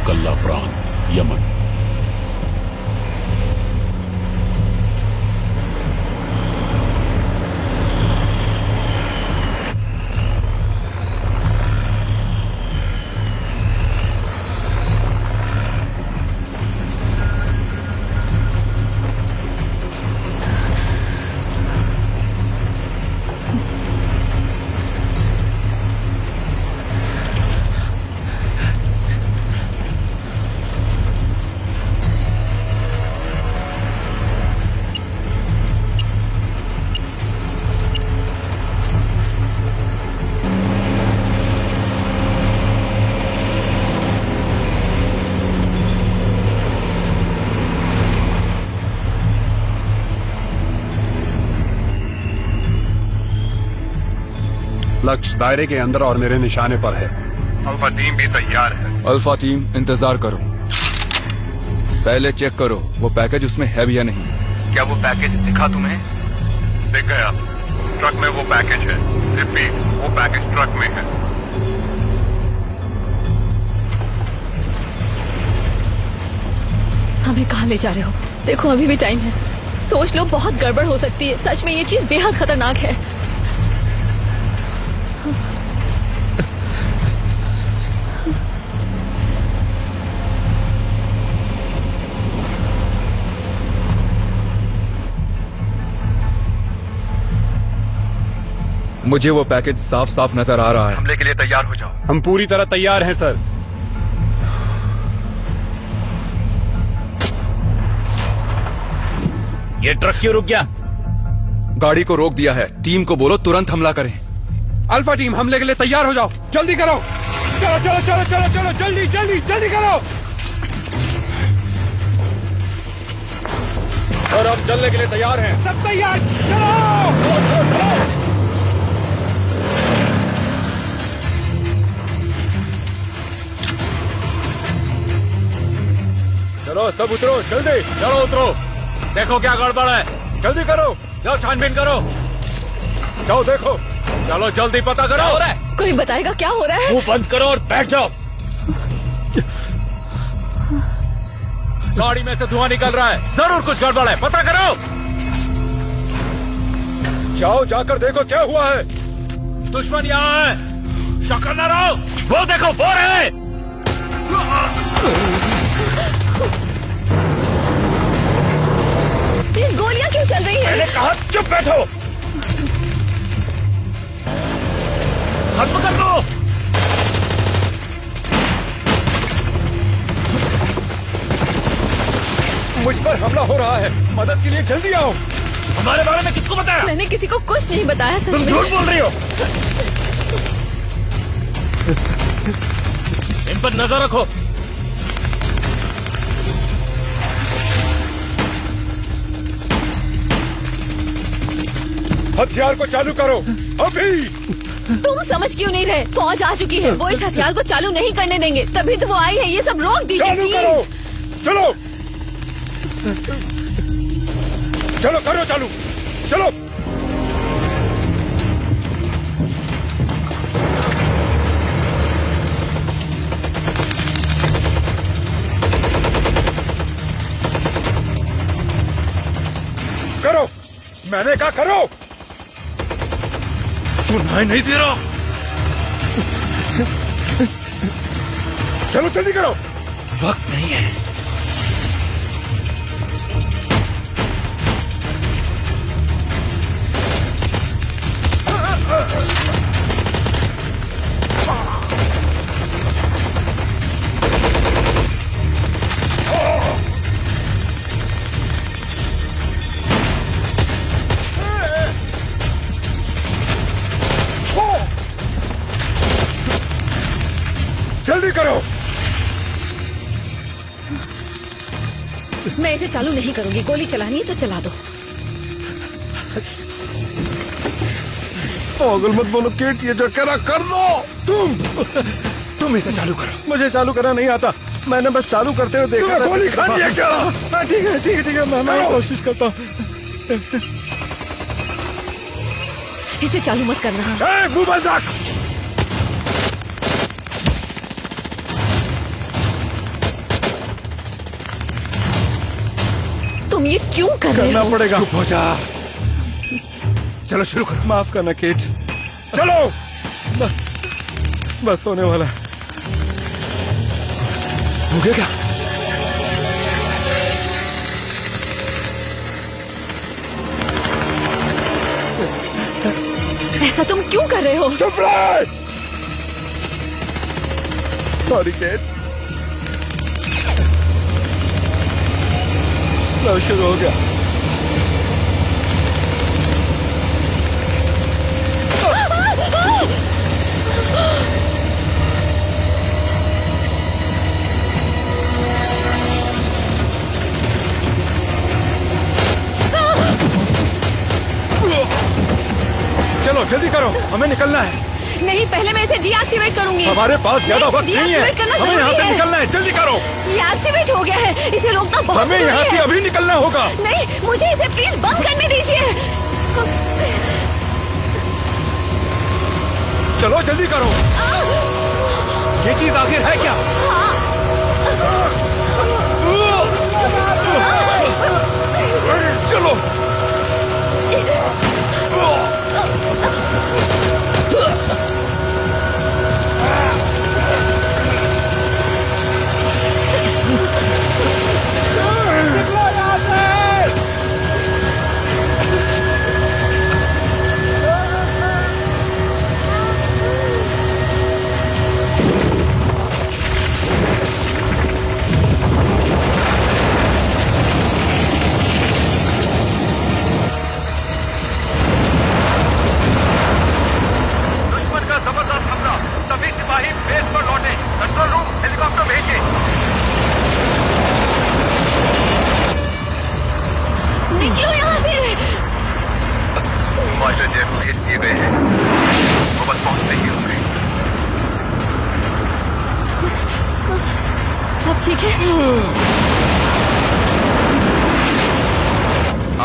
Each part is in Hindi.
कल्ला प्रांत, यमन। लक्ष्य दायरे के अंदर और मेरे निशाने पर है। अल्फा टीम भी तैयार है। अल्फा टीम इंतजार करो, पहले चेक करो वो पैकेज उसमें है भी या नहीं। क्या वो पैकेज दिखा तुम्हें? दिख गया, ट्रक में वो पैकेज है। रिपीट, वो पैकेज ट्रक में है। हमें कहाँ ले जा रहे हो? देखो अभी भी टाइम है, सोच लो, बहुत गड़बड़ हो सकती है। सच में ये चीज बेहद खतरनाक है। मुझे वो पैकेज साफ साफ नजर आ रहा है। हमले के लिए तैयार हो जाओ। हम पूरी तरह तैयार हैं सर। ये ट्रक क्यों रुक गया? गाड़ी को रोक दिया है। टीम को बोलो तुरंत हमला करें। अल्फा टीम हमले के लिए तैयार हो जाओ, जल्दी करो। चलो चलो चलो चलो चलो, जल्दी जल्दी जल्दी करो। और अब चलने के लिए तैयार हैं। सब तैयार, चलो चलो चलो। चलो सब उतरो, जल्दी चलो उतरो। देखो क्या गड़बड़ है, जल्दी करो, जाओ छानबीन करो। जाओ देखो। चलो जल्दी पता करो। हो रहा है? कोई बताएगा क्या हो रहा है? मुंह बंद करो और बैठ जाओ। गाड़ी में से धुआं निकल रहा है, जरूर कुछ गड़बड़ है, पता करो। जाओ जाकर देखो क्या हुआ है। दुश्मन यहाँ है, शक्कर न रहो। वो देखो, वो रहे। ये गोलियां क्यों चल रही हैं? मैंने कहा चुप बैठो। खत्म कर दो। मुझ पर हमला हो रहा है, मदद के लिए जल्दी आओ। हमारे बारे में किसको बताया? मैंने किसी को कुछ नहीं बताया। सच तुम में। झूठ बोल रही हो। इन पर नजर रखो। हथियार को चालू करो अभी। तुम समझ क्यों नहीं रहे? फौज आ चुकी है, वो इस हथियार को चालू नहीं करने देंगे, तभी तो वो आई है। ये सब रोक दीजिए चालू प्लीज। करो, चलो चलो करो चालू, चलो। करो, मैंने कहा करो। सुनाई नहीं दे रहा। चलो जल्दी करो। वक्त नहीं है। जल्दी करो। मैं इसे चालू नहीं करूंगी। गोली चलानी है तो चला दो। पागल मत बोलो केट, ये जो कह रहा कर दो। तुम इसे चालू करो। मुझे चालू करना नहीं आता, मैंने बस चालू करते हुए देखा। गोली खानी है क्या? ठीक है ठीक है ठीक है, मैं कोशिश करता हूँ। इसे चालू मत करना। मुंह बंद रख। तुम ये क्यों कर रहे करना हो? पड़ेगा। चुप हो जा। चलो शुरू करो। माफ करना केट। चलो बस होने वाला है। हो गया क्या? ऐसा तुम क्यों कर रहे हो? चुप रहे। Sorry cat. लो शुरू हो गया। चलो जल्दी करो, हमें निकलना है। नहीं, पहले मैं इसे डीएक्टिवेट करूंगी। हमारे पास ज्यादा वक्त नहीं है। डीएक्टिवेट करना हमें यहाँ जरूरी से है। निकलना है, जल्दी करो। ये एक्टिवेट हो गया है, इसे रोकना बहुत हमें जरूरी यहाँ से है। अभी निकलना होगा। नहीं, मुझे इसे प्लीज बंद करने दीजिए। चलो जल्दी करो। ये चीज आखिर है क्या? चलो दुश्मन का जबरदस्त हमला। सभी सिपाही बेस पर लौटे। कंट्रोल रूम हेलीकॉप्टर भेजिए। निकलो यहाँ से। फाइटर जेट भेज दिए गए हैं, वो बस पहुंचते ही होंगे। सब ठीक है?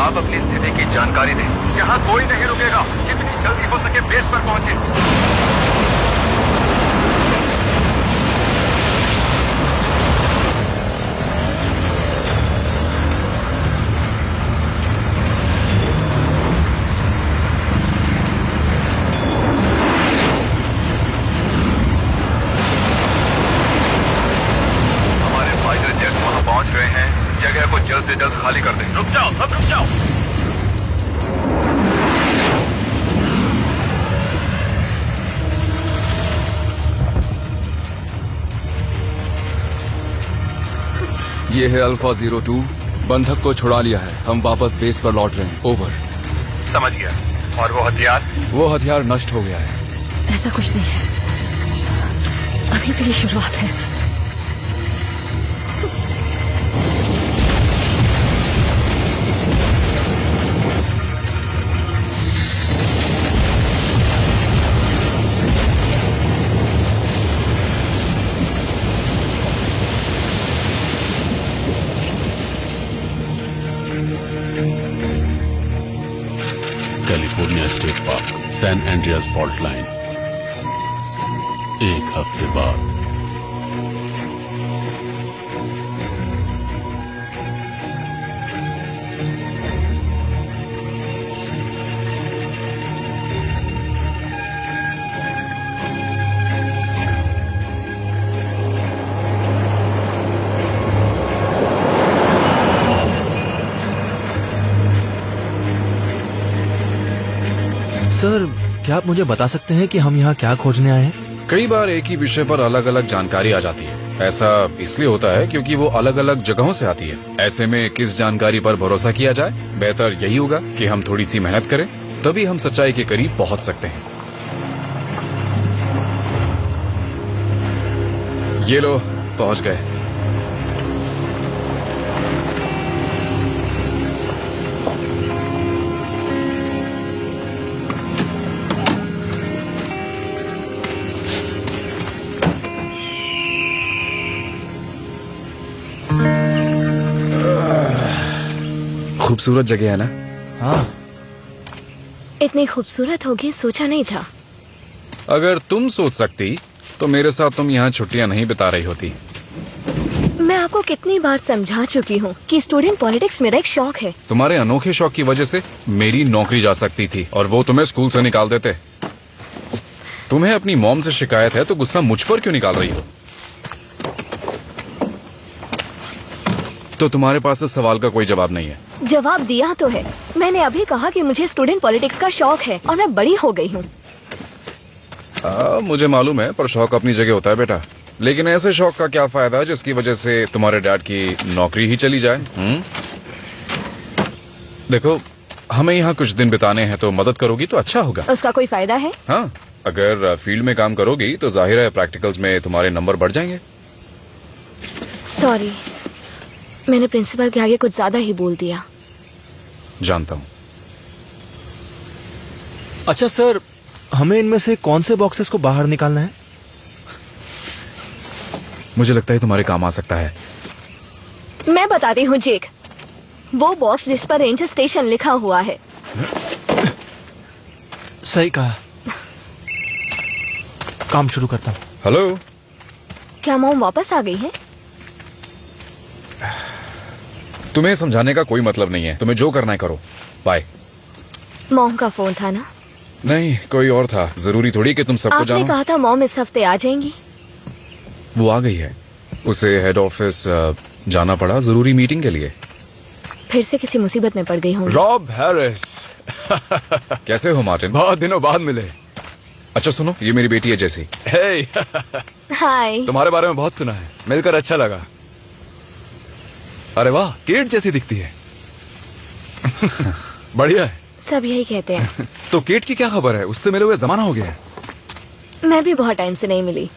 आप अपनी स्थिति की जानकारी दें। यहाँ कोई नहीं रुकेगा। जितनी जल्दी हो सके बेस पर पहुंचे। हमारे फाइटर जेट वहां पहुंच गए हैं। जगह को जल्द से जल्द खाली कर दें। रुक जाओ, सब रुक जाओ। ये है अल्फा 02, बंधक को छुड़ा लिया है। हम वापस बेस पर लौट रहे हैं। ओवर। समझ गया। और वो हथियार? वो हथियार नष्ट हो गया है। ऐसा कुछ नहीं है, अभी तो ये शुरुआत है। California state park, San Andreas fault line. एक हफ्ते बाद। सर, क्या आप मुझे बता सकते हैं कि हम यहाँ क्या खोजने आए हैं? कई बार एक ही विषय पर अलग अलग जानकारी आ जाती है। ऐसा इसलिए होता है क्योंकि वो अलग अलग जगहों से आती है। ऐसे में किस जानकारी पर भरोसा किया जाए? बेहतर यही होगा कि हम थोड़ी सी मेहनत करें, तभी हम सच्चाई के करीब पहुंच सकते हैं। ये लो, पहुंच गए। खूबसूरत जगह है ना? हाँ। इतनी खूबसूरत होगी सोचा नहीं था। अगर तुम सोच सकती तो मेरे साथ तुम यहाँ छुट्टियां नहीं बिता रही होती। मैं आपको कितनी बार समझा चुकी हूँ कि स्टूडेंट पॉलिटिक्स मेरा एक शौक है। तुम्हारे अनोखे शौक की वजह से मेरी नौकरी जा सकती थी और वो तुम्हें स्कूल से निकाल देते। तुम्हें अपनी मॉम से शिकायत है तो गुस्सा मुझ पर क्यों निकाल रही हो? तो तुम्हारे पास इस सवाल का कोई जवाब नहीं है? जवाब दिया तो है। मैंने अभी कहा कि मुझे स्टूडेंट पॉलिटिक्स का शौक है और मैं बड़ी हो गई हूँ। मुझे मालूम है, पर शौक अपनी जगह होता है बेटा। लेकिन ऐसे शौक का क्या फायदा जिसकी वजह से तुम्हारे डैड की नौकरी ही चली जाए? देखो, हमें यहाँ कुछ दिन बिताने हैं तो मदद करोगी तो अच्छा होगा। उसका कोई फायदा है? हाँ, अगर फील्ड में काम करोगी तो जाहिर है प्रैक्टिकल्स में तुम्हारे नंबर बढ़ जाएंगे। सॉरी, मैंने प्रिंसिपल के आगे कुछ ज्यादा ही बोल दिया। जानता हूँ। अच्छा सर, हमें इनमें से कौन से बॉक्सेस को बाहर निकालना है? मुझे लगता है तुम्हारे काम आ सकता है। मैं बताती हूँ जेक, वो बॉक्स जिस पर रेंजर स्टेशन लिखा हुआ है। सही कहा। काम शुरू करता हूँ। हेलो, क्या मॉम वापस आ गई है? तुम्हें समझाने का कोई मतलब नहीं है। तुम्हें जो करना है करो। बाय। मॉम का फोन था ना? नहीं, कोई और था। जरूरी थोड़ी कि तुम सबको आपने जानो। कहा था मॉम इस हफ्ते आ जाएंगी। वो आ गई है। उसे हेड ऑफिस जाना पड़ा जरूरी मीटिंग के लिए। फिर से किसी मुसीबत में पड़ गई हूँ। Rob Harris. कैसे हो मार्टिन? बहुत दिनों बाद मिले। अच्छा सुनो, ये मेरी बेटी है जेसी। हे। हाय। तुम्हारे बारे में बहुत सुना है, मिलकर अच्छा लगा। अरे वाह, केट जैसी दिखती है। बढ़िया है। सब यही कहते हैं। तो केट की क्या खबर है? उससे मिले हुए जमाना हो गया है। मैं भी बहुत टाइम से नहीं मिली।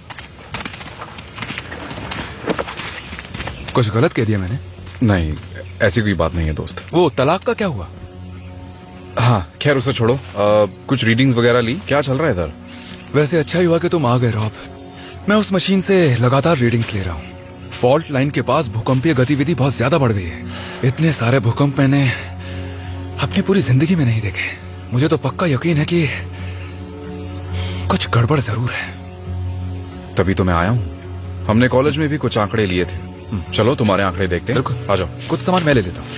कुछ गलत कह दिया मैंने? नहीं, ऐसी कोई बात नहीं है दोस्त। वो तलाक का क्या हुआ? हाँ, खैर उसे छोड़ो। कुछ रीडिंग्स वगैरह ली? क्या चल रहा है इधर? वैसे अच्छा ही हुआ कि तुम आ गए रॉब। मैं उस मशीन से लगातार रीडिंग्स ले रहा हूँ। फॉल्ट लाइन के पास भूकंपीय गतिविधि बहुत ज्यादा बढ़ गई है। इतने सारे भूकंप मैंने अपनी पूरी जिंदगी में नहीं देखे। मुझे तो पक्का यकीन है कि कुछ गड़बड़ जरूर है। तभी तो मैं आया हूँ। हमने कॉलेज में भी कुछ आंकड़े लिए थे। चलो तुम्हारे आंकड़े देखते हैं। बिल्कुल, आ जाओ। कुछ सामान मैं ले लेता हूँ।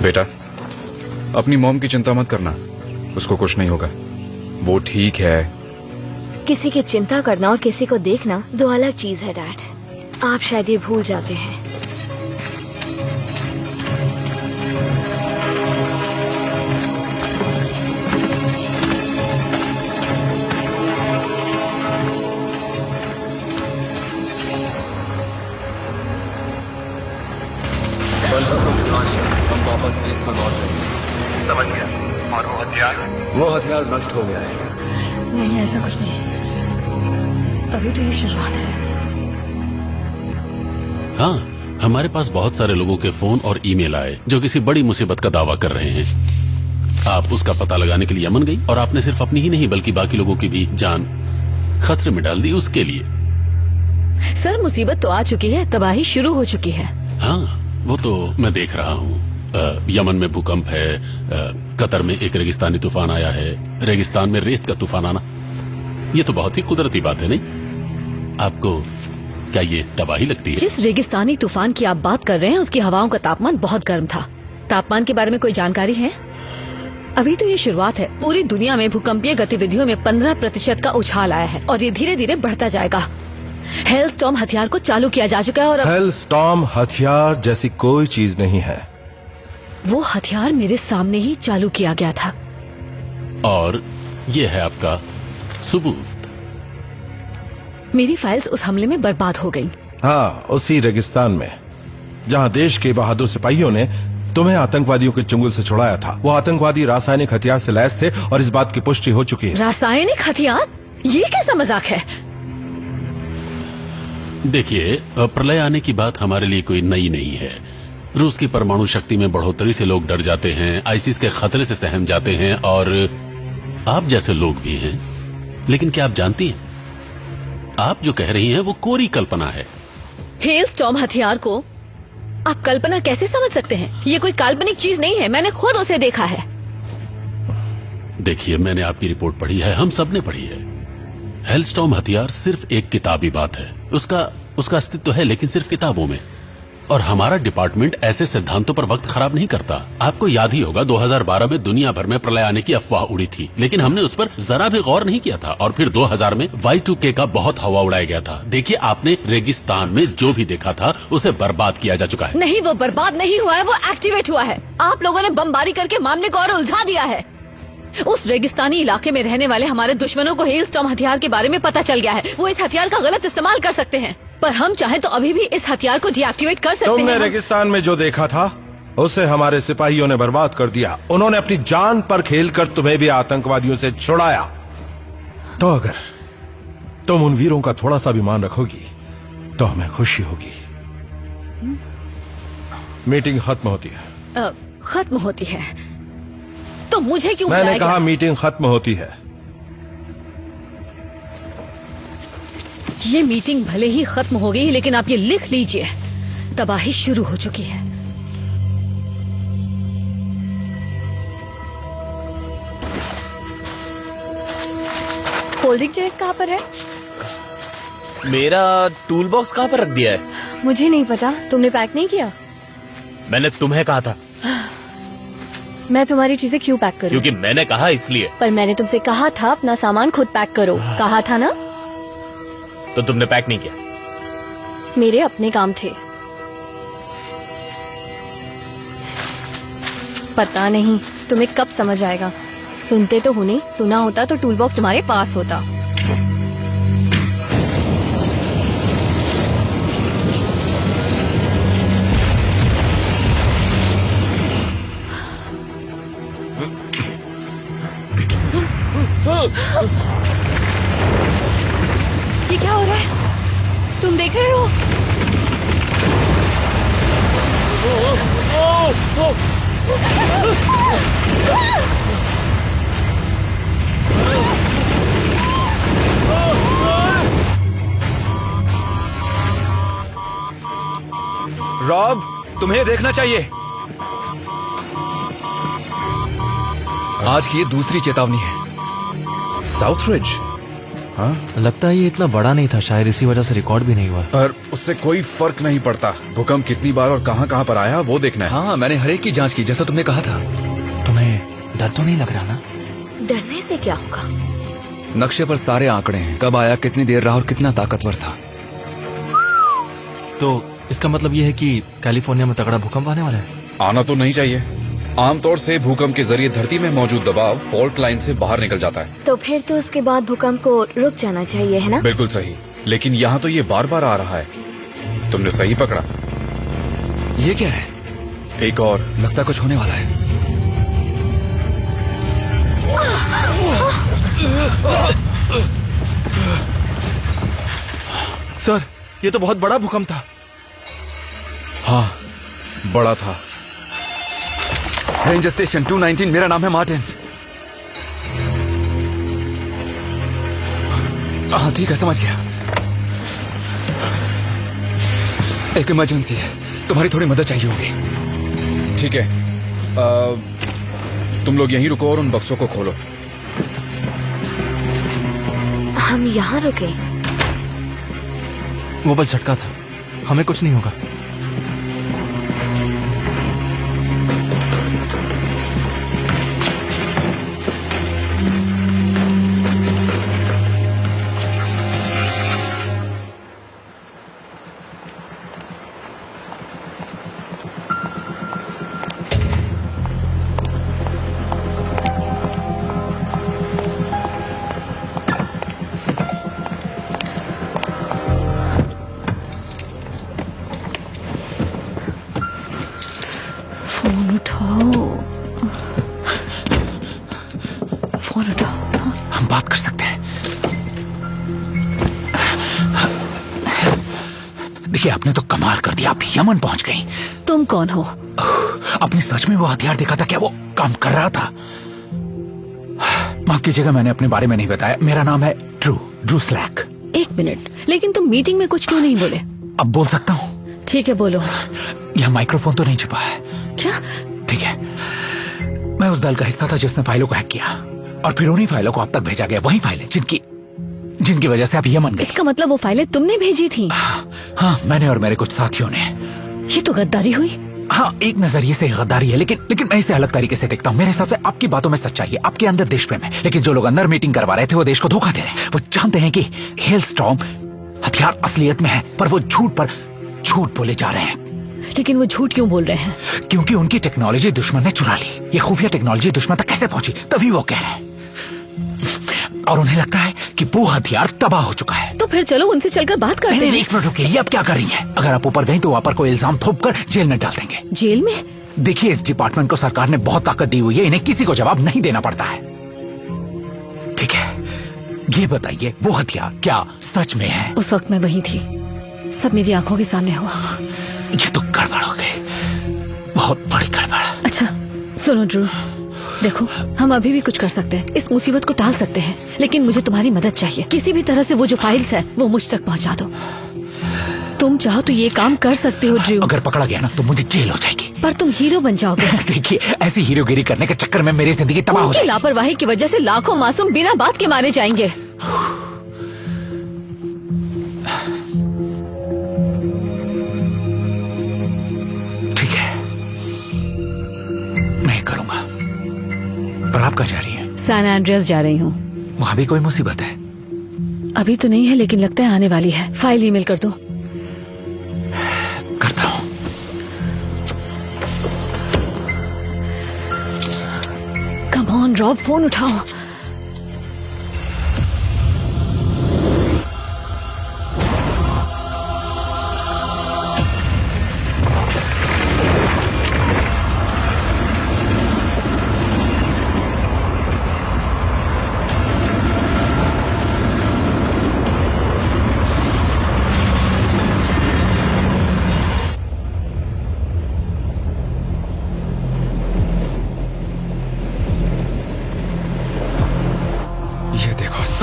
बेटा, अपनी मॉम की चिंता मत करना। उसको कुछ नहीं होगा। वो ठीक है। किसी की चिंता करना और किसी को देखना दो अलग चीज है डैड। आप शायद ये भूल जाते हैं। हम वापस बेस पर लौट रहे हैं। समझ गया। और वो हथियार? वो हथियार नष्ट हो गया है। नहीं, ऐसा कुछ नहीं। अभी तो ये शुरुआत है। हाँ, हमारे पास बहुत सारे लोगों के फोन और ईमेल आए जो किसी बड़ी मुसीबत का दावा कर रहे हैं। आप उसका पता लगाने के लिए यमन गई और आपने सिर्फ अपनी ही नहीं बल्कि बाकी लोगों की भी जान खतरे में डाल दी उसके लिए। सर, मुसीबत तो आ चुकी है, तबाही शुरू हो चुकी है। हाँ, वो तो मैं देख रहा हूँ। यमन में भूकंप है, कतर में एक रेगिस्तानी तूफान आया है, रेगिस्तान में रेत का तूफान आना, ये तो बहुत ही कुदरती बात है नहीं? आपको क्या ये तबाही लगती है? जिस रेगिस्तानी तूफान की आप बात कर रहे हैं उसकी हवाओं का तापमान बहुत गर्म था। तापमान के बारे में कोई जानकारी है? अभी तो ये शुरुआत है। पूरी दुनिया में भूकंपीय गतिविधियों में 15% का उछाल आया है और ये धीरे धीरे बढ़ता जाएगा। हेलस्टॉर्म हथियार को चालू किया जा चुका है और हेलस्टॉर्म हथियार जैसी कोई चीज नहीं है। वो हथियार मेरे सामने ही चालू किया गया था। और ये है आपका सबूत। मेरी फाइल्स उस हमले में बर्बाद हो गई। हाँ, उसी रेगिस्तान में जहां देश के बहादुर सिपाहियों ने तुम्हें आतंकवादियों के चंगुल से छुड़ाया था। वो आतंकवादी रासायनिक हथियार से लैस थे और इस बात की पुष्टि हो चुकी है। रासायनिक हथियार? ये कैसा मजाक है? देखिए, प्रलय आने की बात हमारे लिए कोई नई नहीं है। रूस की परमाणु शक्ति में बढ़ोतरी से लोग डर जाते हैं, आईसिस के खतरे से सहम जाते हैं और आप जैसे लोग भी हैं। लेकिन क्या आप जानती हैं, आप जो कह रही हैं वो कोरी कल्पना है। हेलस्टॉर्म हथियार को आप कल्पना कैसे समझ सकते हैं? ये कोई काल्पनिक चीज नहीं है, मैंने खुद उसे देखा है। देखिए, मैंने आपकी रिपोर्ट पढ़ी है, हम सब ने पढ़ी है। हेलस्टॉर्म हथियार सिर्फ एक किताबी बात है। उसका अस्तित्व है, लेकिन सिर्फ किताबों में। और हमारा डिपार्टमेंट ऐसे सिद्धांतों पर वक्त खराब नहीं करता। आपको याद ही होगा 2012 में दुनिया भर में प्रलय आने की अफवाह उड़ी थी, लेकिन हमने उस पर जरा भी गौर नहीं किया था। और फिर 2000 में Y2K का बहुत हवा उड़ाया गया था। देखिए, आपने रेगिस्तान में जो भी देखा था उसे बर्बाद किया जा चुका है। नहीं, वो बर्बाद नहीं हुआ है, वो एक्टिवेट हुआ है। आप लोगों ने बमबारी करके मामले को और उलझा दिया है। उस रेगिस्तानी इलाके में रहने वाले हमारे दुश्मनों को हेलस्टॉर्म हथियार के बारे में पता चल गया है। वो इस हथियार का गलत इस्तेमाल कर सकते हैं, पर हम चाहें तो अभी भी इस हथियार को डीएक्टिवेट कर सकते हैं। तुमने रेगिस्तान में जो देखा था उसे हमारे सिपाहियों ने बर्बाद कर दिया। उन्होंने अपनी जान पर खेलकर तुम्हें भी आतंकवादियों से छुड़ाया। तो अगर तुम उन वीरों का थोड़ा सा भी मान रखोगी तो हमें खुशी होगी। मीटिंग खत्म होती है। खत्म होती है तो मुझे क्यों मैंने बुलाया कहा गया? मीटिंग खत्म होती है। ये मीटिंग भले ही खत्म हो गई, लेकिन आप ये लिख लीजिए, तबाही शुरू हो चुकी है। कोल्ड ड्रिंक जैस कहाँ पर है? मेरा टूल बॉक्स कहाँ पर रख दिया है? मुझे नहीं पता। तुमने पैक नहीं किया? मैंने तुम्हें कहा था। मैं तुम्हारी चीजें क्यों पैक करूं? क्योंकि मैंने कहा इसलिए। पर मैंने तुमसे कहा था अपना सामान खुद पैक करो। कहा था ना? तो तुमने पैक नहीं किया? मेरे अपने काम थे। पता नहीं तुम्हें कब समझ आएगा। सुनते तो हो नहीं, सुना होता तो टूल बॉक्स तुम्हारे पास होता। ये क्या हो रहा है? तुम देख रहे हो? रॉब, तुम्हें देखना चाहिए। आज की ये दूसरी चेतावनी है। South ridge? हाँ, लगता है ये इतना बड़ा नहीं था, शायद इसी वजह से रिकॉर्ड भी नहीं हुआ। पर उससे कोई फर्क नहीं पड़ता। भूकंप कितनी बार और कहां पर आया वो देखना है। हाँ, मैंने हर एक की जांच की, जैसा तुमने कहा था। तुम्हें डर तो नहीं लग रहा ना? डरने से क्या होगा? नक्शे पर सारे आंकड़े हैं, कब आया, कितनी देर रहा और कितना ताकतवर था। तो इसका मतलब ये है कि कैलिफोर्निया में तगड़ा भूकंप आने वाला है? आना तो नहीं चाहिए। आमतौर से भूकंप के जरिए धरती में मौजूद दबाव फॉल्ट लाइन से बाहर निकल जाता है। तो फिर तो उसके बाद भूकंप को रुक जाना चाहिए, है ना? बिल्कुल सही, लेकिन यहाँ तो ये बार बार आ रहा है। तुमने सही पकड़ा। ये क्या है? एक और। लगता कुछ होने वाला है। सर, ये तो बहुत बड़ा भूकंप था। हाँ, बड़ा था। रेंजर स्टेशन 219, मेरा नाम है मार्टिन। हाँ ठीक है, समझ गया। एक इमरजेंसी है, तुम्हारी थोड़ी मदद चाहिए होगी। ठीक है, तुम लोग यहीं रुको और उन बक्सों को खोलो। हम यहाँ रुके? वो बस झटका था, हमें कुछ नहीं होगा। फोन उठाओ। हम बात कर सकते हैं। देखिए, आपने तो कमाल कर दिया, आप यमन पहुंच गई। तुम कौन हो? आपने सच में वो हथियार देखा था क्या? वो काम कर रहा था? माफ कीजिएगा, मैंने अपने बारे में नहीं बताया। मेरा नाम है ड्रू स्लैक। एक मिनट, लेकिन तुम मीटिंग में कुछ क्यों नहीं बोले? अब बोल सकता हूँ? ठीक है, बोलो। यह माइक्रोफोन तो नहीं छुपा है? क्या? ठीक है, मैं उस दल का हिस्सा था जिसने फाइलों को हैक किया। और फिर उन्हीं फाइलों को आप तक भेजा गया, वही फाइलें जिनकी वजह से आप यमन गए। इसका मतलब वो फाइलें तुमने भेजी थी? हाँ, मैंने और मेरे कुछ साथियों ने। ये तो गद्दारी हुई। हाँ, एक नजरिए से गद्दारी है, लेकिन मैं इसे अलग तरीके से देखता हूँ। मेरे हिसाब से आपकी बातों में सच्चाई है, आपके अंदर देश प्रेम है, लेकिन जो लोग अंदर मीटिंग करवा रहे थे वो देश को धोखा दे रहे हैं। वो जानते हैं कि हेलस्टॉर्म हथियार असलियत में है, पर वो झूठ बोले जा रहे हैं। लेकिन वो झूठ क्यों बोल रहे हैं? क्योंकि उनकी टेक्नोलॉजी दुश्मन ने चुरा ली। ये खुफिया टेक्नोलॉजी दुश्मन तक कैसे पहुंची, तभी वो कह रहे हैं। और उन्हें लगता है कि वो हथियार तबाह हो चुका है। तो फिर चलो उनसे चलकर बात करते हैं। एक मिनट रुकिए, ये अब क्या कर रही है? अगर आप ऊपर गई तो वहां पर कोई इल्जाम थोपकर जेल में डाल देंगे। जेल में? देखिए, इस डिपार्टमेंट को सरकार ने बहुत ताकत दी हुई है, इन्हें किसी को जवाब नहीं देना पड़ता है। ठीक है, ये बताइए, वो हथियार क्या सच में है? उस वक्त मैं वहीं थी, सब मेरी आंखों के सामने हुआ। ये तो गड़बड़ हो गई, बहुत बड़ी गड़बड़। अच्छा सुनो ड्रू, देखो हम अभी भी कुछ कर सकते हैं, इस मुसीबत को टाल सकते हैं, लेकिन मुझे तुम्हारी मदद चाहिए। किसी भी तरह से वो जो फाइल्स है वो मुझ तक पहुंचा दो। तुम चाहो तो ये काम कर सकते हो ड्रू। अगर पकड़ा गया ना तो मुझे जेल हो जाएगी। पर तुम हीरो बन जाओगे। देखिए, ऐसी हीरोगिरी करने के चक्कर में मेरी जिंदगी तबाह हो जाएगी। लापरवाही की वजह से लाखों मासूम बिना बात के मारे जाएंगे। ठीक है, मैं करूंगा। पर आप कहाँ जा रही हैं? सैन एंड्रियास जा रही हूँ। वहां भी कोई मुसीबत है? अभी तो नहीं है, लेकिन लगता है आने वाली है। फाइल ईमेल कर दो। करता हूँ। कम ऑन रॉब, फोन उठाओ।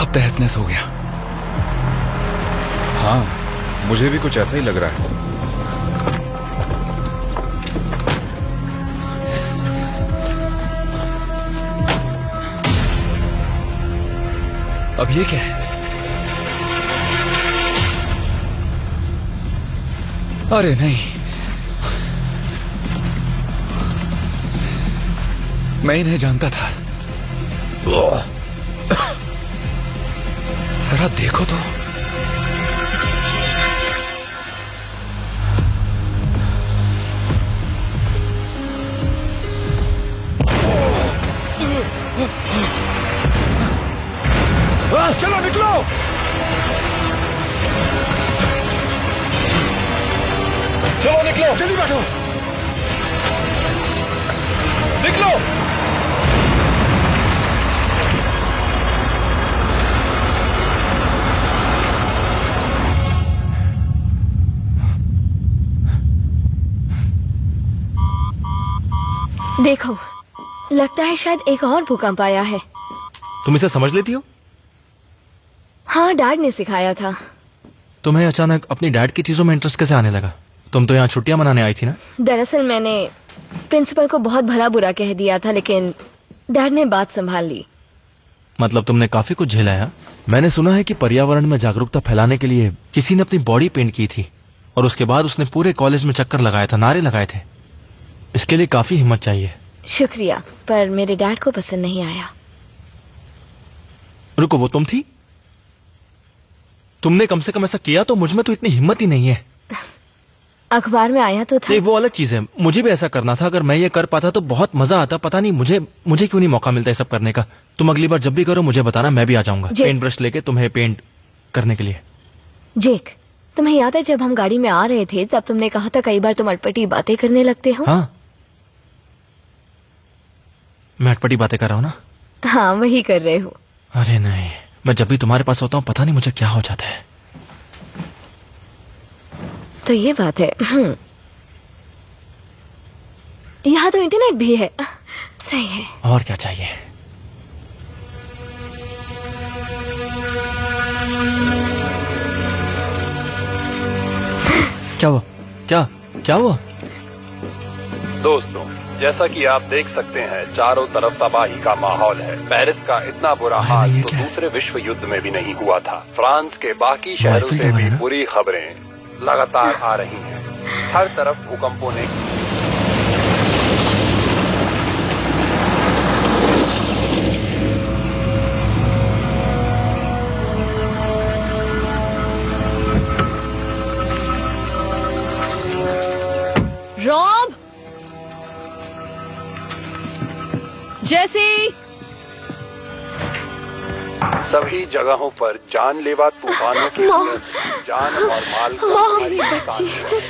तहस-नहस हो गया। हाँ, मुझे भी कुछ ऐसा ही लग रहा है। अब ये क्या है? अरे नहीं, मैं इन्हें जानता था। जरा देखो तो। चलो निकलो। चलो निकलो, जल्दी बैठो, निकलो। देखो, लगता है शायद एक और भूकंप आया है। तुम इसे समझ लेती हो? हाँ, डैड ने सिखाया था। तुम्हें अचानक अपनी डैड की चीजों में इंटरेस्ट कैसे आने लगा? तुम तो यहाँ छुट्टियां मनाने आई थी ना? दरअसल मैंने प्रिंसिपल को बहुत भला बुरा कह दिया था, लेकिन डैड ने बात संभाल ली। मतलब तुमने काफी कुछ झेला है? मैंने सुना है कि पर्यावरण में जागरूकता फैलाने के लिए किसी ने अपनी बॉडी पेंट की थी और उसके बाद उसने पूरे कॉलेज में चक्कर लगाया था, नारे लगाए थे। इसके लिए काफी हिम्मत चाहिए। शुक्रिया, पर मेरे डैड को पसंद नहीं आया। रुको, वो तुम थी? तुमने कम से कम ऐसा किया तो? मुझ में तो इतनी हिम्मत ही नहीं है। अखबार में आया तो था। नहीं, वो अलग चीज है। मुझे भी ऐसा करना था। अगर मैं ये कर पाता तो बहुत मजा आता। पता नहीं मुझे क्यों नहीं मौका मिलता है सब करने का। तुम अगली बार जब भी करो मुझे बताना, मैं भी आ जाऊंगा पेंट ब्रश लेके तुम्हें पेंट करने के लिए। जेक, तुम्हें याद है जब हम गाड़ी में आ रहे थे तब तुमने कहा था कई बार तुम अटपटी बातें करने लगते हो? हाँ, मैं अटपटी बातें कर रहा हूँ ना? हाँ, वही कर रहे हो। अरे नहीं, मैं जब भी तुम्हारे पास होता हूँ पता नहीं मुझे क्या हो जाता है। तो ये बात है। यहाँ तो इंटरनेट भी है। सही है। और क्या चाहिए? क्या हुआ? क्या हुआ? दोस्तों, जैसा कि आप देख सकते हैं चारों तरफ तबाही का माहौल है। पेरिस का इतना बुरा हाल तो दूसरे विश्व युद्ध में भी नहीं हुआ था। फ्रांस के बाकी शहरों से भी बुरी खबरें लगातार आ रही हैं। हर तरफ भूकंपों ने रॉब, जैसी सभी जगहों पर जानलेवा तूफानों की वजह से जान और माल का भारी नुकसान हुआ है।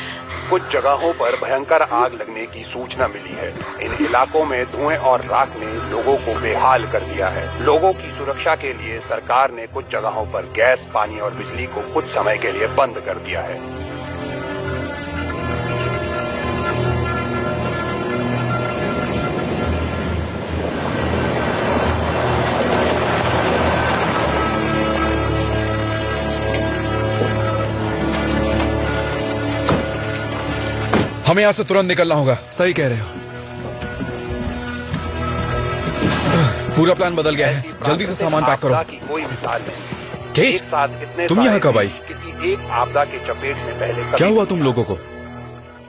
कुछ जगहों पर भयंकर आग लगने की सूचना मिली है। इन इलाकों में धुएं और राख ने लोगों को बेहाल कर दिया है। लोगों की सुरक्षा के लिए सरकार ने कुछ जगहों पर गैस, पानी और बिजली को कुछ समय के लिए बंद कर दिया है। हमें यहां से तुरंत निकलना होगा। सही कह रहे हो। पूरा प्लान बदल गया है। जल्दी से सामान पैक करो। की कोई मिसाल नहीं। केट, एक साथ इतने तुम यहाँ कब आई? किसी एक आपदा के चपेट में पहले कभी क्या हुआ तुम लोगों को?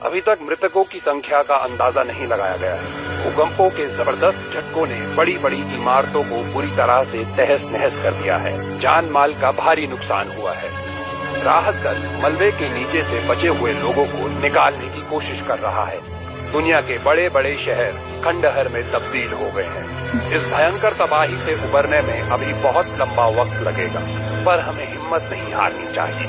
अभी तक मृतकों की संख्या का अंदाजा नहीं लगाया गया है। भूकंपों के जबरदस्त झटकों ने बड़ी बड़ी इमारतों को बुरी तरह से तहस नहस कर दिया है। जान माल का भारी नुकसान हुआ है। राहत दल मलबे के नीचे से बचे हुए लोगों को निकालने की कोशिश कर रहा है। दुनिया के बड़े बड़े शहर खंडहर में तब्दील हो गए हैं। इस भयंकर तबाही से उबरने में अभी बहुत लंबा वक्त लगेगा, पर हमें हिम्मत नहीं हारनी चाहिए।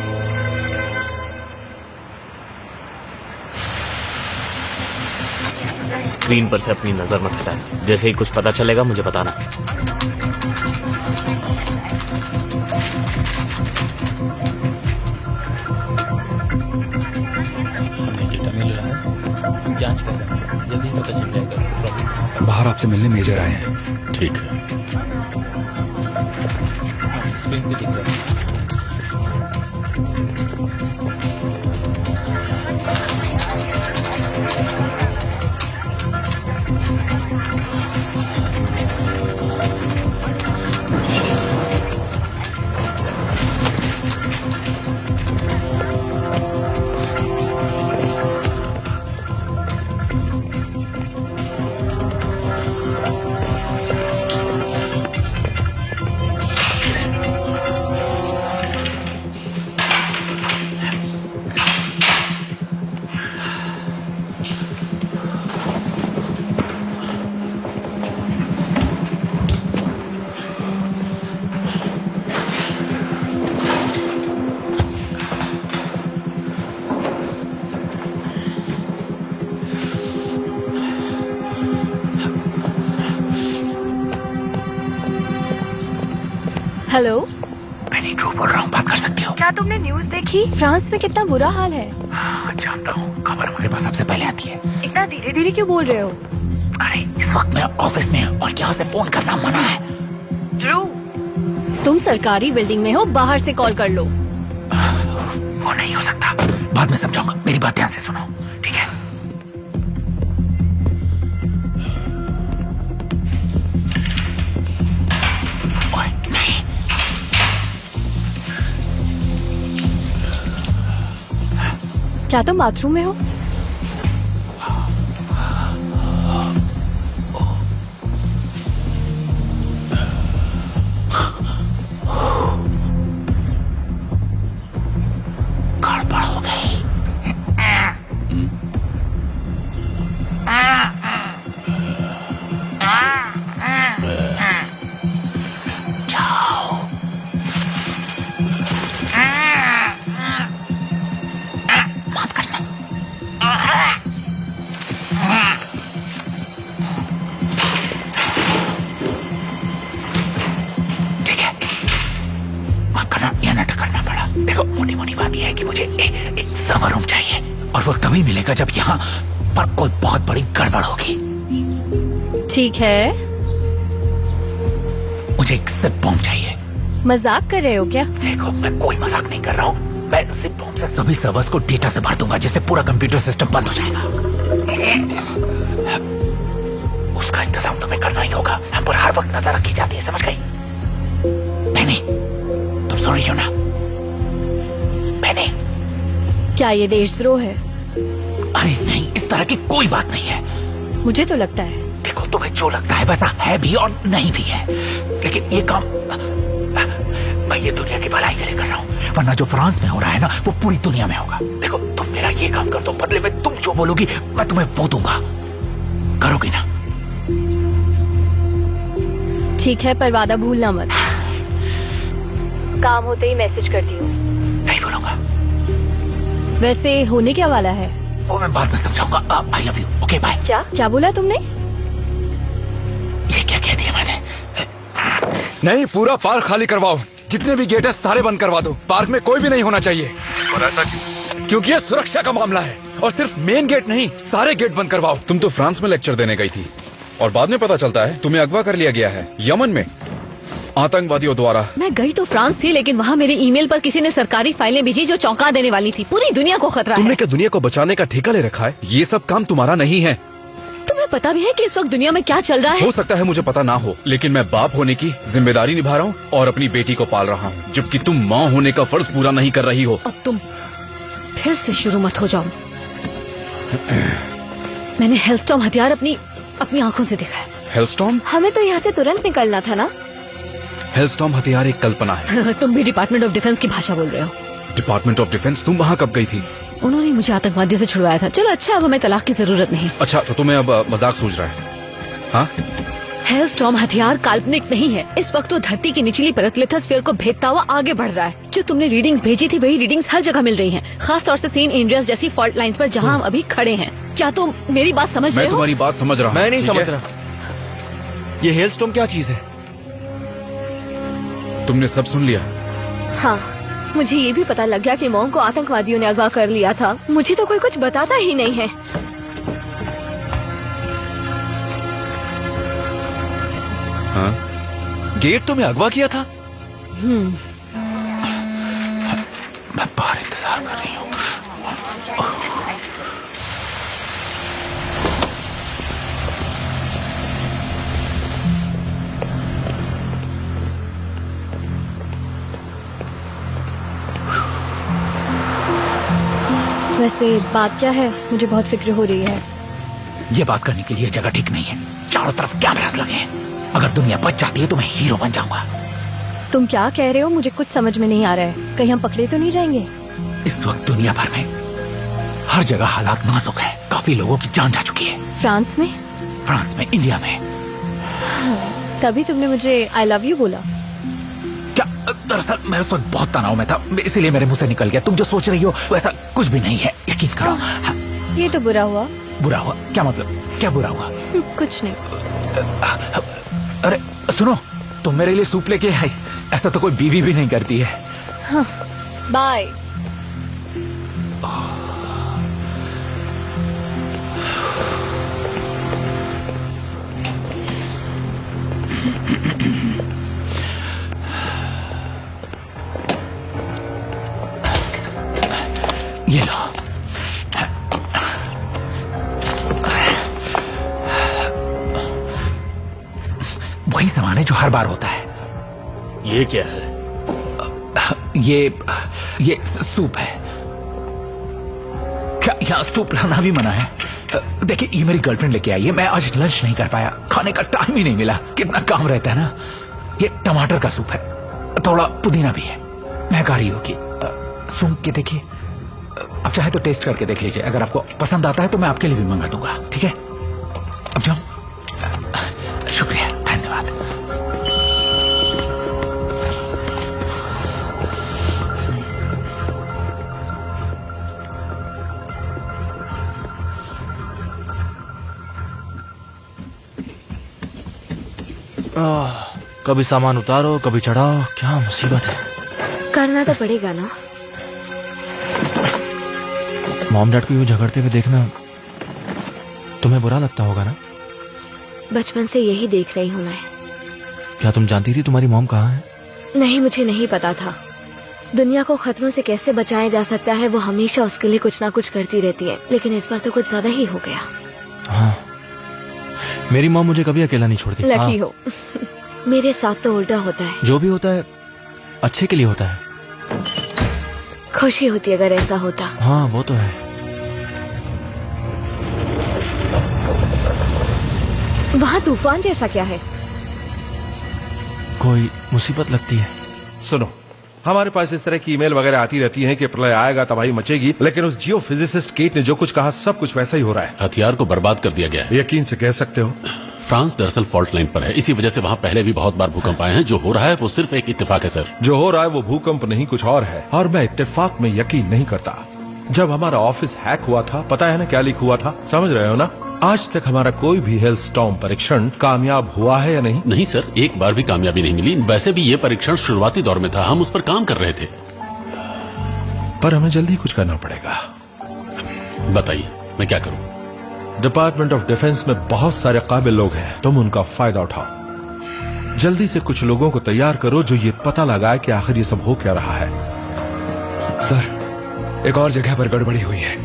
स्क्रीन पर से अपनी नजर मत हटाना। जैसे ही कुछ पता चलेगा मुझे बताना। जांच कर रहे हैं, जल्दी पता चल जाएगा। बाहर आपसे मिलने मेजर आए हैं। ठीक है। स्क्रीन पे दिख रहा है। हेलो, मैं नीटू बोल रहा हूँ, बात कर सकती हो? क्या तुमने न्यूज़ देखी? फ्रांस में कितना बुरा हाल है। हाँ, जानता हूँ। खबर हमारे पास सबसे पहले आती है। इतना धीरे धीरे क्यों बोल रहे हो? अरे इस वक्त मैं ऑफिस में हूँ और यहाँ से फोन करना मना है। ध्रुव, तुम सरकारी बिल्डिंग में हो, बाहर से कॉल कर लो। वो नहीं हो सकता, बाद में समझाऊंगा। मेरी बात ध्यान से सुनो, ठीक है? नहीं, क्या तुम बाथरूम में हो? गड़बड़ हो गई। जाओ। मत करना। ठीक है, मत करना। यह नाटक करना पड़ा। देखो, मोटी मोटी बात यह है कि मुझे एक समर रूम चाहिए, और वो तभी मिलेगा जब यहाँ पर कोई बहुत बड़ी गड़बड़ होगी। ठीक है। मुझे एक जिप बॉम्ब चाहिए। मजाक कर रहे हो क्या? देखो, मैं कोई मजाक नहीं कर रहा हूँ। मैं जिप बॉम्ब से सभी सर्वर्स को डेटा से भर दूंगा, जिससे पूरा कंप्यूटर सिस्टम बंद हो जाएगा। तुम्हें करना ही होगा। हम पर हर वक्त नजर रखी जाती है, समझ गई? बहनी, तुम सुन रही हो ना? बहनी, क्या ये देशद्रोह है? अरे नहीं, इस तरह की कोई बात नहीं है। मुझे तो लगता है। देखो, तुम्हें जो लगता है वैसा है भी और नहीं भी है, लेकिन ये काम मैं ये दुनिया की भलाई के लिए कर रहा हूँ, वरना जो फ्रांस में हो रहा है ना वो पूरी दुनिया में होगा। देखो, तुम मेरा ये काम कर दो, बदले में तुम जो बोलोगी मैं तुम्हें वो दूंगा। करोगी ना? ठीक है, पर वादा भूलना मत। काम होते ही मैसेज करती हूँ। नहीं बोलूंगा। वैसे होने क्या वाला है वो मैं बाद में समझाऊंगा। I love you. Okay, bye. क्या बोला तुमने? ये क्या कह दिया मैंने? नहीं, पूरा पार्क खाली करवाओ, जितने भी गेट है सारे बंद करवा दो। पार्क में कोई भी नहीं होना चाहिए। और ऐसा क्यों? क्योंकि ये सुरक्षा का मामला है, और सिर्फ मेन गेट नहीं, सारे गेट बंद करवाओ। तुम तो फ्रांस में लेक्चर देने गई थी और बाद में पता चलता है तुम्हें अगवा कर लिया गया है यमन में आतंकवादियों द्वारा। मैं गई तो फ्रांस थी, लेकिन वहाँ मेरे ईमेल पर किसी ने सरकारी फाइलें भेजी जो चौंका देने वाली थी। पूरी दुनिया को खतरा है। तुमने क्या दुनिया को बचाने का ठेका ले रखा है? ये सब काम तुम्हारा नहीं है। तुम्हें पता भी है कि इस वक्त दुनिया में क्या चल रहा है? हो सकता है मुझे पता ना हो, लेकिन मैं बाप होने की जिम्मेदारी निभा रहा हूँ और अपनी बेटी को पाल रहा हूँ, जबकि तुम माँ होने का फर्ज पूरा नहीं कर रही हो। अब तुम फिर से शुरू मत हो जाओ। मैंने हेलस्टॉर्म हथियार अपनी आंखों से देखा है। हेलस्टॉर्म? हमें तो यहाँ से तुरंत निकलना था ना। हेलस्टॉर्म हथियार एक कल्पना है। तुम भी डिपार्टमेंट ऑफ डिफेंस की भाषा बोल रहे हो। Department of defence? तुम वहाँ कब गई थी? उन्होंने मुझे आतंकवादियों से छुड़वाया था। चलो अच्छा, अब हमें तलाक की जरूरत नहीं। अच्छा, तो तुम्हें अब मजाक सूझ रहा है? हाँ? हेलस्टॉर्म हथियार काल्पनिक नहीं है। इस वक्त वो धरती की निचली परत लिथोस्फीयर को भेदता हुआ आगे बढ़ रहा है। जो तुमने रीडिंग्स भेजी थी वही रीडिंग्स हर जगह मिल रही हैं, खास तौर से सेंट एंड्रियास जैसी फॉल्ट लाइंस पर, जहां हम अभी खड़े हैं। क्या तुम मेरी बात समझ रहे हो? मैं तुम्हारी बात समझ रहा हूँ। मैं नहीं समझ रहा। ये हेलस्टॉर्म क्या चीज है? तुमने सब सुन लिया? हाँ, मुझे ये भी पता लग गया कि मॉम को आतंकवादियों ने अगवा कर लिया था। मुझे तो कोई कुछ बताता ही नहीं है। हाँ? गेट तुम्हें अगवा किया था? मैं बाहर इंतजार कर रही हूँ। वैसे बात क्या है? मुझे बहुत फिक्र हो रही है। ये बात करने के लिए जगह ठीक नहीं है। चारों तरफ कैमरास लगे हैं। अगर दुनिया बच जाती है तो मैं हीरो बन जाऊंगा। तुम क्या कह रहे हो? मुझे कुछ समझ में नहीं आ रहा है। कहीं हम पकड़े तो नहीं जाएंगे? इस वक्त दुनिया भर में हर जगह हालात नाजुक है। काफी लोगों की जान जा चुकी है। फ्रांस में? फ्रांस में, इंडिया में। तभी तुमने मुझे आई लव यू बोला। क्या? दरअसल मैं उस वक्त बहुत तनाव में था, इसीलिए मेरे मुंह से निकल गया। तुम जो सोच रही हो वैसा कुछ भी नहीं है, यकीन करो। हाँ। ये तो बुरा हुआ। बुरा हुआ? क्या मतलब? क्या बुरा हुआ? कुछ नहीं। अरे सुनो, तुम मेरे लिए सूप लेके आई। ऐसा तो कोई बीवी भी नहीं करती है। हाँ, बाय। ये लो। वही सामान है जो हर बार होता है। ये क्या है? ये सूप है। क्या यहाँ सूप लाना भी मना है? देखिए, ये मेरी गर्लफ्रेंड लेके आई है। मैं आज लंच नहीं कर पाया, खाने का टाइम ही नहीं मिला। कितना काम रहता है ना। ये टमाटर का सूप है, थोड़ा पुदीना भी है। महंगाई होगी। सूंघ के देखिए। अब चाहे तो टेस्ट करके देख लीजिए। अगर आपको पसंद आता है तो मैं आपके लिए भी मंगा दूंगा, ठीक है? अब जाओ। शुक्रिया, धन्यवाद। कभी सामान उतारो, कभी चढ़ाओ, क्या मुसीबत है। करना तो पड़ेगा ना। मॉम डैड को यूं झगड़ते हुए देखना तुम्हें बुरा लगता होगा ना? बचपन से यही देख रही हूँ मैं। क्या तुम जानती थी तुम्हारी मॉम कहाँ है? नहीं, मुझे नहीं पता था। दुनिया को खतरों से कैसे बचाया जा सकता है वो हमेशा उसके लिए कुछ ना कुछ करती रहती है, लेकिन इस बार तो कुछ ज्यादा ही हो गया। हाँ, मेरी माँ मुझे कभी अकेला नहीं छोड़ती। लकी हो। मेरे साथ तो उल्टा होता है। जो भी होता है अच्छे के लिए होता है। खुशी होती अगर ऐसा होता। हाँ वो तो है। वहाँ तूफान जैसा क्या है? कोई मुसीबत लगती है। सुनो, हमारे पास इस तरह की ईमेल वगैरह आती रहती हैं कि प्रलय आएगा तबाही मचेगी, लेकिन उस जियो फिजिसिस्ट केट ने जो कुछ कहा सब कुछ वैसा ही हो रहा है। हथियार को बर्बाद कर दिया गया है। यकीन से कह सकते हो? फ्रांस दरअसल फॉल्ट लाइन पर है, इसी वजह से वहां पहले भी बहुत बार भूकंप आए हैं। जो हो रहा है वो सिर्फ एक इत्तेफाक है सर। जो हो रहा है वो भूकंप नहीं कुछ और है, और मैं इत्तेफाक में यकीन नहीं करता। जब हमारा ऑफिस हैक हुआ था, पता है ना क्या लीक हुआ था? समझ रहे हो ना? आज तक हमारा कोई भी हेल स्टॉर्म परीक्षण कामयाब हुआ है या नहीं? नहीं सर, एक बार भी कामयाबी नहीं मिली। वैसे भी ये परीक्षण शुरुआती दौर में था, हम उस पर काम कर रहे थे। पर हमें जल्दी कुछ करना पड़ेगा। बताइए मैं क्या करूं? डिपार्टमेंट ऑफ डिफेंस में बहुत सारे काबिल लोग हैं, तुम उनका फायदा उठाओ। जल्दी से कुछ लोगों को तैयार करो जो ये पता लगाए कि आखिर ये सब हो क्या रहा है। सर, एक और जगह पर गड़बड़ी हुई है।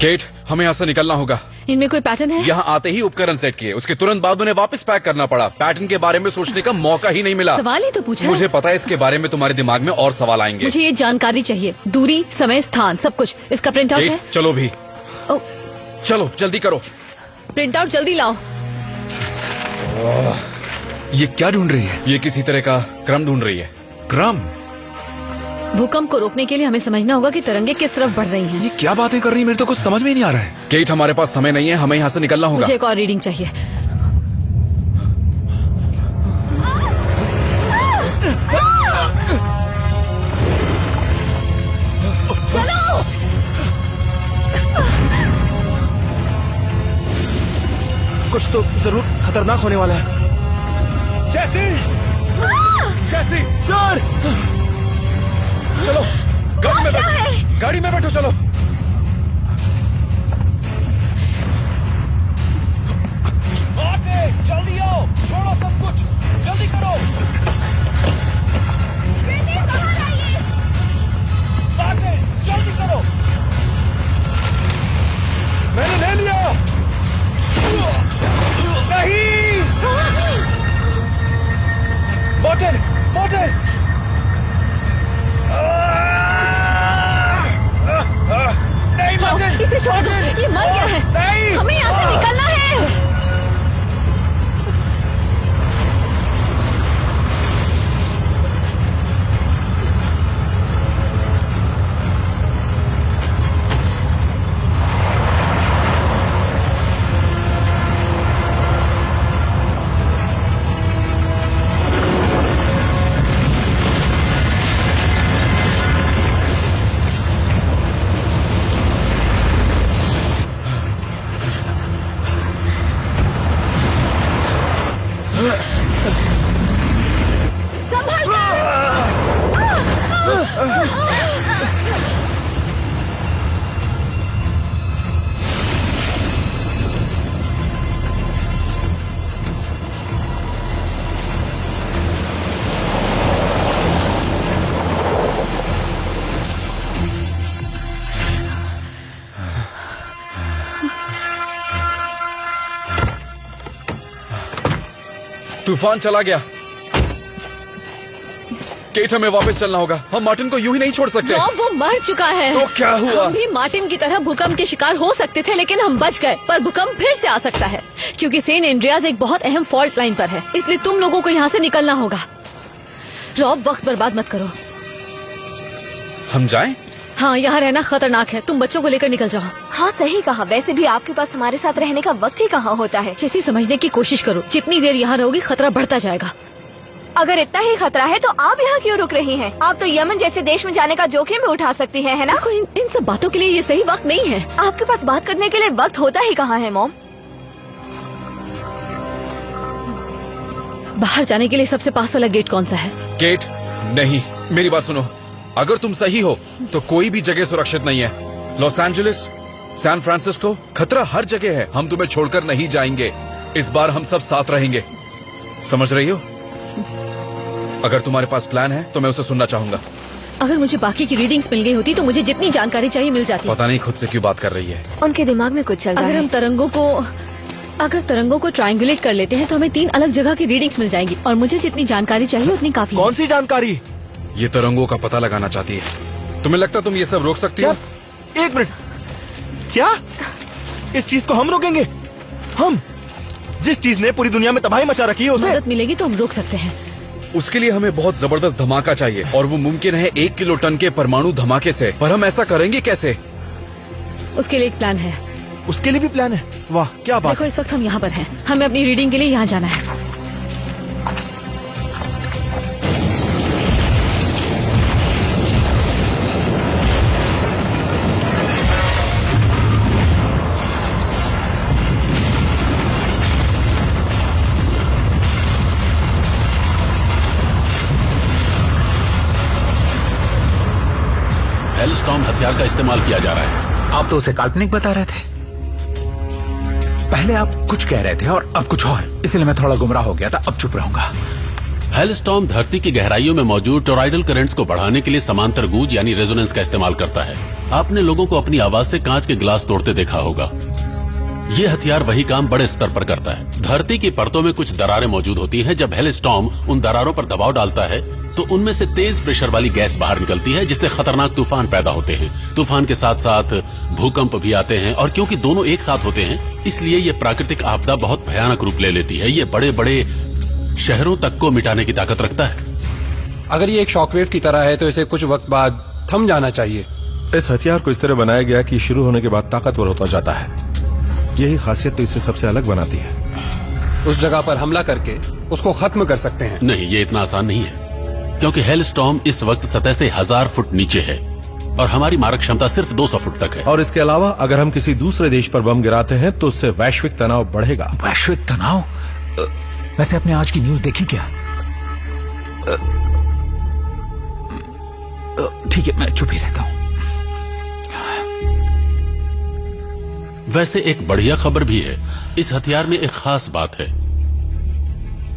केट, हमें यहां से निकलना होगा। इनमें कोई पैटर्न है? यहाँ आते ही उपकरण सेट किए, उसके तुरंत बाद उन्हें वापस पैक करना पड़ा। पैटर्न के बारे में सोचने का मौका ही नहीं मिला। सवाल ही तो पूछा। मुझे पता है इसके बारे में तुम्हारे दिमाग में और सवाल आएंगे। मुझे ये जानकारी चाहिए, दूरी, समय, स्थान, सब कुछ। इसका प्रिंट आउट है? चलो भी। चलो जल्दी करो। प्रिंट आउट जल्दी लाओ। ये क्या ढूंढ रही है? ये किसी तरह का क्रम ढूंढ रही है। क्रम? भूकंप को रोकने के लिए हमें समझना होगा कि तरंगे किस तरफ बढ़ रही हैं। ये क्या बातें कर रही है? मेरे तो कुछ समझ में ही नहीं आ रहा है। केट, हमारे पास समय नहीं है, हमें यहाँ से निकलना होगा। मुझे एक और रीडिंग चाहिए। चलो। कुछ तो जरूर खतरनाक होने वाला है। जैसी! जैसी! सर! चलो गाड़ी में बैठो। गाड़ी में बैठो, चलो। जल्दी आओ, छोड़ो सब कुछ, जल्दी करो। जल्दी करो। मैंने ले लिया। नहीं! मोटेल! मोटेल! नहीं मोटेल! इसे छोड़ दो, ये मर गया है। नहीं! हमें यहाँ से निकलना है। तूफान चला गया। केट, हमें वापस चलना होगा। हम मार्टिन को यूं ही नहीं छोड़ सकते। वो मर चुका है। तो क्या हुआ? हम भी मार्टिन की तरह भूकंप के शिकार हो सकते थे, लेकिन हम बच गए। पर भूकंप फिर से आ सकता है, क्योंकि सेंट एंड्रियाज एक बहुत अहम फॉल्ट लाइन पर है। इसलिए तुम लोगों को यहाँ से निकलना होगा। रॉब, वक्त बर्बाद मत करो। हम जाएं? हाँ, यहाँ रहना खतरनाक है। तुम बच्चों को लेकर निकल जाओ। हाँ सही कहा। वैसे भी आपके पास हमारे साथ रहने का वक्त ही कहाँ होता है। जैसे समझने की कोशिश करो, जितनी देर यहाँ रहोगी खतरा बढ़ता जाएगा। अगर इतना ही खतरा है तो आप यहाँ क्यों रुक रही हैं? आप तो यमन जैसे देश में जाने का जोखिम भी उठा सकती हैं, है ना? इन सब बातों के लिए ये सही वक्त नहीं है। आपके पास बात करने के लिए वक्त होता ही कहाँ है मॉम? बाहर जाने के लिए सबसे पास वाला गेट कौन सा है? गेट नहीं, मेरी बात सुनो। अगर तुम सही हो तो कोई भी जगह सुरक्षित नहीं है। लॉस एंजलिस, सैन फ्रांसिस्को, खतरा हर जगह है। हम तुम्हें छोड़कर नहीं जाएंगे। इस बार हम सब साथ रहेंगे, समझ रही हो? अगर तुम्हारे पास प्लान है तो मैं उसे सुनना चाहूंगा। अगर मुझे बाकी की रीडिंग्स मिल गई होती तो मुझे जितनी जानकारी चाहिए मिल जाती। पता नहीं खुद से क्यों बात कर रही है। उनके दिमाग में कुछ चल रहा अगर है। हम तरंगों को ट्रायंगुलेट कर लेते हैं तो हमें 3 अलग जगह की रीडिंग्स मिल जाएंगी और मुझे जितनी जानकारी चाहिए उतनी काफी। कौन सी जानकारी? ये तरंगों का पता लगाना चाहती है। तुम्हें लगता तुम ये सब रोक सकती हो? एक मिनट, क्या इस चीज को हम रोकेंगे? हम जिस चीज ने पूरी दुनिया में तबाही मचा रखी है उसे मदद मिलेगी तो हम रोक सकते हैं। उसके लिए हमें बहुत जबरदस्त धमाका चाहिए और वो मुमकिन है 1 किलो टन के परमाणु धमाके से। पर हम ऐसा करेंगे कैसे? उसके लिए एक प्लान है। उसके लिए भी प्लान है? वाह क्या बात। देखो इस वक्त हम यहाँ पर हैं। हमें अपनी रीडिंग के लिए यहाँ जाना है। हेलस्टॉर्म हथियार का इस्तेमाल किया जा रहा है। आप तो उसे काल्पनिक बता रहे थे। पहले आप कुछ कह रहे थे और अब कुछ और, इसलिए मैं थोड़ा गुमराह हो गया था। अब चुप रहूंगा। हेलस्टॉर्म धरती की गहराइयों में मौजूद टोरॉइडल करंट्स को बढ़ाने के लिए समांतर गूंज यानी रेजोनेंस का इस्तेमाल करता है। आपने लोगों को अपनी आवाज से कांच के गिलास तोड़ते देखा होगा। ये हथियार वही काम बड़े स्तर पर करता है। धरती की परतों में कुछ दरारें मौजूद होती हैं। जब हेलस्टॉर्म उन दरारों पर दबाव डालता है तो उनमें से तेज प्रेशर वाली गैस बाहर निकलती है, जिससे खतरनाक तूफान पैदा होते हैं। तूफान के साथ साथ भूकंप भी आते हैं और क्योंकि दोनों एक साथ होते हैं इसलिए ये प्राकृतिक आपदा बहुत भयानक रूप ले लेती है। ये बड़े बड़े शहरों तक को मिटाने की ताकत रखता है। अगर ये एक शॉकवेव की तरह है तो इसे कुछ वक्त बाद थम जाना चाहिए। इस हथियार को इस तरह बनाया गया कि शुरू होने के बाद ताकतवर होता जाता है। यही खासियत तो इसे सबसे अलग बनाती है। उस जगह पर हमला करके उसको खत्म कर सकते हैं। नहीं, ये इतना आसान नहीं है क्योंकि हेलस्टॉर्म इस वक्त सतह से 1000 फुट नीचे है और हमारी मारक क्षमता सिर्फ 200 फुट तक है। और इसके अलावा अगर हम किसी दूसरे देश पर बम गिराते हैं तो उससे वैश्विक तनाव बढ़ेगा। वैश्विक तनाव? वैसे आपने आज की न्यूज देखी क्या? ठीक है, मैं चुप ही रहता हूं। वैसे एक बढ़िया खबर भी है। इस हथियार में एक खास बात है।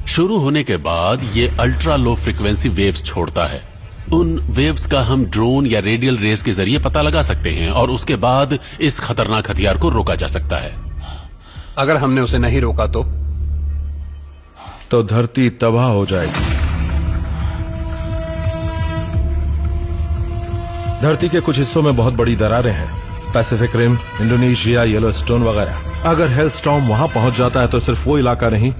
शुरू होने के बाद ये अल्ट्रा लो फ्रीक्वेंसी वेव्स छोड़ता है। उन वेव्स का हम ड्रोन या रेडियल रेस के जरिए पता लगा सकते हैं और उसके बाद इस खतरनाक हथियार को रोका जा सकता है। अगर हमने उसे नहीं रोका तो धरती तबाह हो जाएगी। धरती के कुछ हिस्सों में बहुत बड़ी दरारें हैं, पैसिफिक रिम, इंडोनेशिया, येलोस्टोन वगैरह। अगर हेलस्टॉर्म वहां पहुंच जाता है तो सिर्फ वो इलाका नहीं,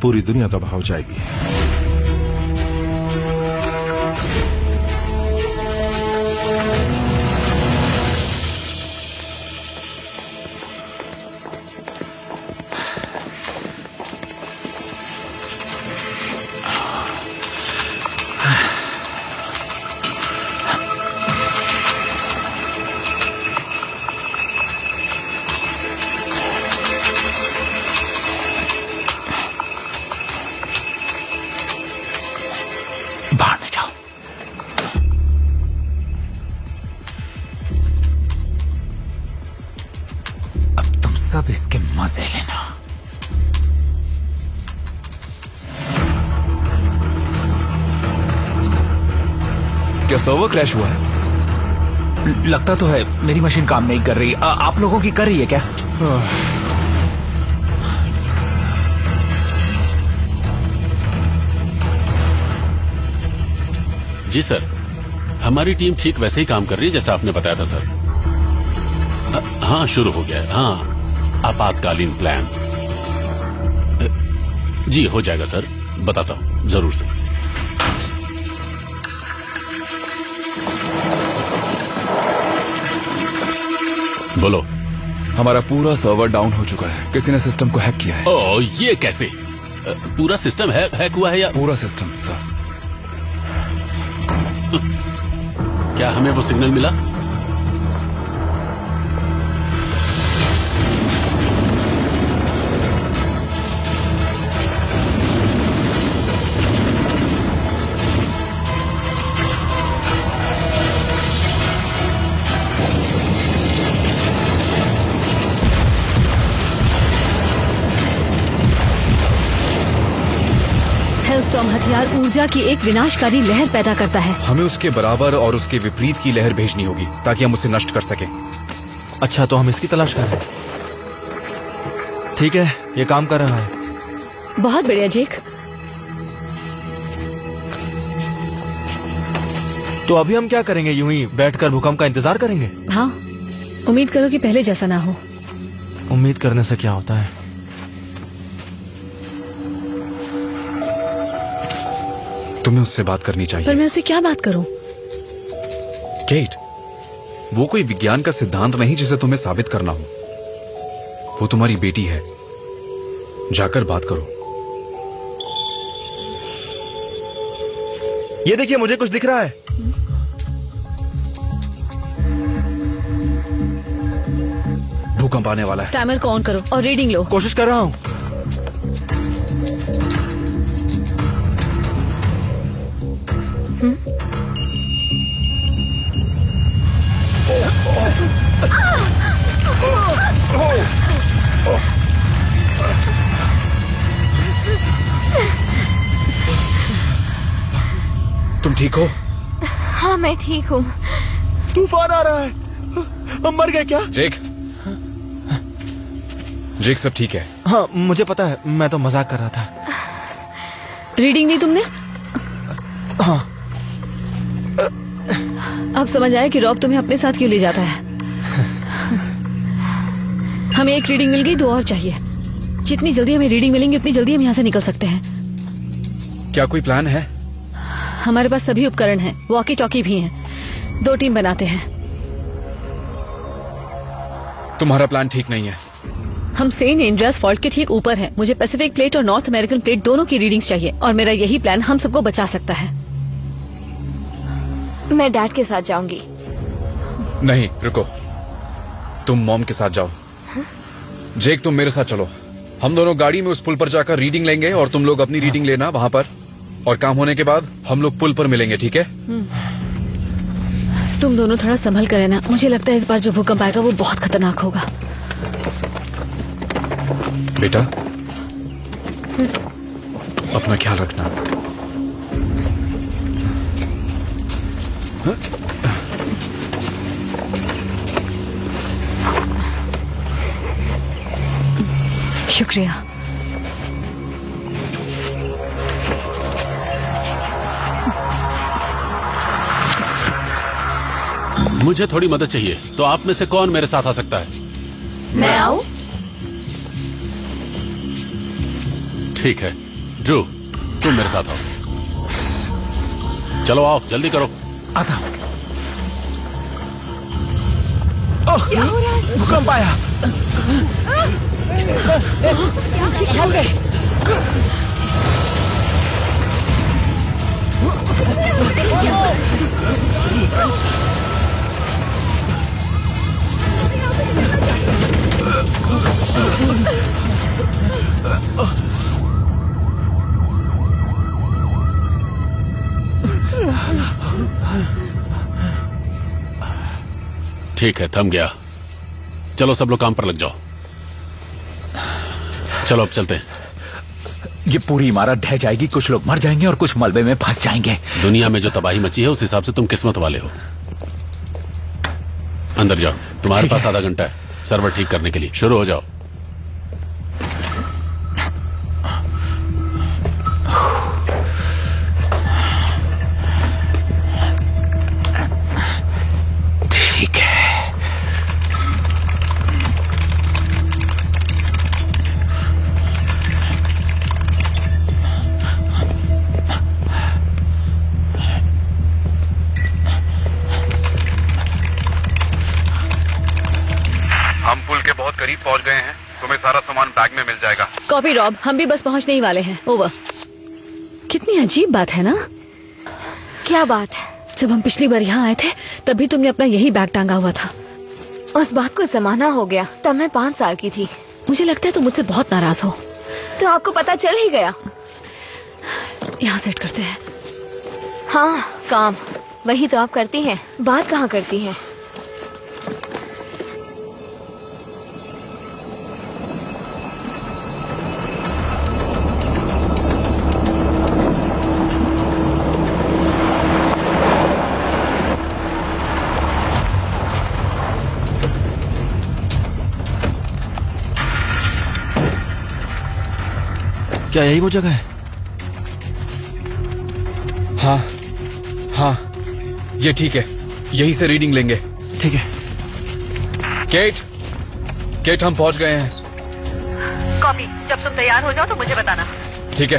पूरी दुनिया तबाह हो जाएगी। सब इसके मजे लेना। क्या सर्वर क्रैश हुआ है? लगता तो है मेरी मशीन काम नहीं कर रही। आप लोगों की कर रही है क्या? जी सर, हमारी टीम ठीक वैसे ही काम कर रही है जैसा आपने बताया था सर। हाँ, शुरू हो गया है। हाँ, आपातकालीन प्लान। जी हो जाएगा सर, बताता हूं जरूर सर। बोलो। हमारा पूरा सर्वर डाउन हो चुका है। किसी ने सिस्टम को हैक किया है। ओह, ये कैसे? पूरा सिस्टम हैक हुआ है या? पूरा सिस्टम सर। क्या हमें वो सिग्नल मिला? एटॉम हथियार ऊर्जा की एक विनाशकारी लहर पैदा करता है। हमें उसके बराबर और उसके विपरीत की लहर भेजनी होगी ताकि हम उसे नष्ट कर सकें। अच्छा, तो हम इसकी तलाश कर रहे हैं। ठीक है, ये काम कर रहा है। बहुत बढ़िया जेक। तो अभी हम क्या करेंगे? यूं ही बैठकर भूकंप का इंतजार करेंगे? हाँ, उम्मीद करो कि पहले जैसा ना हो। उम्मीद करने से क्या होता है? तुम्हें उससे बात करनी चाहिए। पर मैं उससे क्या बात करूं? केट, वो कोई विज्ञान का सिद्धांत नहीं जिसे तुम्हें साबित करना हो। वो तुम्हारी बेटी है, जाकर बात करो। ये देखिए, मुझे कुछ दिख रहा है। भूकंप आने वाला है। टाइमर को ऑन करो और रीडिंग लो। कोशिश कर रहा हूं। तुम ठीक हो? हाँ, मैं ठीक हूँ। तूफान आ रहा है। हम मर गए क्या? जेक, जेक सब ठीक है। हाँ, मुझे पता है, मैं तो मजाक कर रहा था। रीडिंग दी तुमने? हाँ। अब समझ आया कि रॉब तुम्हें अपने साथ क्यों ले जाता है। हमें एक रीडिंग मिल गई, 2 और चाहिए। जितनी जल्दी हमें रीडिंग मिलेंगी उतनी जल्दी हम यहाँ से निकल सकते हैं। क्या कोई प्लान है? हमारे पास सभी उपकरण हैं, वॉकी टॉकी भी हैं। 2 टीम बनाते हैं। तुम्हारा प्लान ठीक नहीं है। हम सेंट एंड्रियास फॉल्ट के ठीक ऊपर हैं। मुझे पैसिफिक प्लेट और नॉर्थ अमेरिकन प्लेट दोनों की रीडिंग्स चाहिए और मेरा यही प्लान हम सबको बचा सकता है। मैं डैड के साथ जाऊंगी। नहीं, रुको, तुम मॉम के साथ जाओ। जेक, तुम मेरे साथ चलो। हम दोनों गाड़ी में उस पुल पर जाकर रीडिंग लेंगे और तुम लोग अपनी रीडिंग लेना वहां पर, और काम होने के बाद हम लोग पुल पर मिलेंगे, ठीक है? तुम दोनों थोड़ा संभल कर रहना। मुझे लगता है इस बार जो भूकंप आएगा वो बहुत खतरनाक होगा। बेटा, अपना ख्याल रखना। शुक्रिया। मुझे थोड़ी मदद चाहिए, तो आप में से कौन मेरे साथ आ सकता है? मैं आऊं? ठीक है, ड्रू, तुम मेरे साथ आओ। चलो आओ, जल्दी करो। आता हूं। क्या हो रहा है? भूकंप आया। क्या हो गए? ठीक है, थम गया। चलो सब लोग काम पर लग जाओ। चलो अब चलते हैं। ये पूरी इमारत ढह जाएगी, कुछ लोग मर जाएंगे और कुछ मलबे में फंस जाएंगे। दुनिया में जो तबाही मची है उस हिसाब से तुम किस्मत वाले हो। अंदर जाओ, तुम्हारे पास आधा घंटा है सर्वर ठीक करने के लिए। शुरू हो जाओ। ठीक है। हम पुल के बहुत करीब पहुंच गए हैं। तुम्हें सारा सामान बैग में मिल जाएगा। कॉपी रॉब, हम भी बस पहुंचने ही वाले हैं। ओवर। कितनी अजीब बात है ना? क्या बात है? जब हम पिछली बार यहाँ आए थे तब भी तुमने अपना यही बैग टांगा हुआ था। उस बात को जमाना हो गया, तब मैं 5 साल की थी। मुझे लगता है तुम मुझसे बहुत नाराज हो। तो आपको पता चल ही गया। यहाँ सेट करते हैं। हाँ, काम वही तो आप करती हैं, बात कहाँ करती हैं? क्या यही वो जगह है? हाँ हाँ, ये ठीक है, यहीं से रीडिंग लेंगे। ठीक है। केट, हम पहुंच गए हैं। कॉपी। जब तुम तैयार हो जाओ तो मुझे बताना। ठीक है।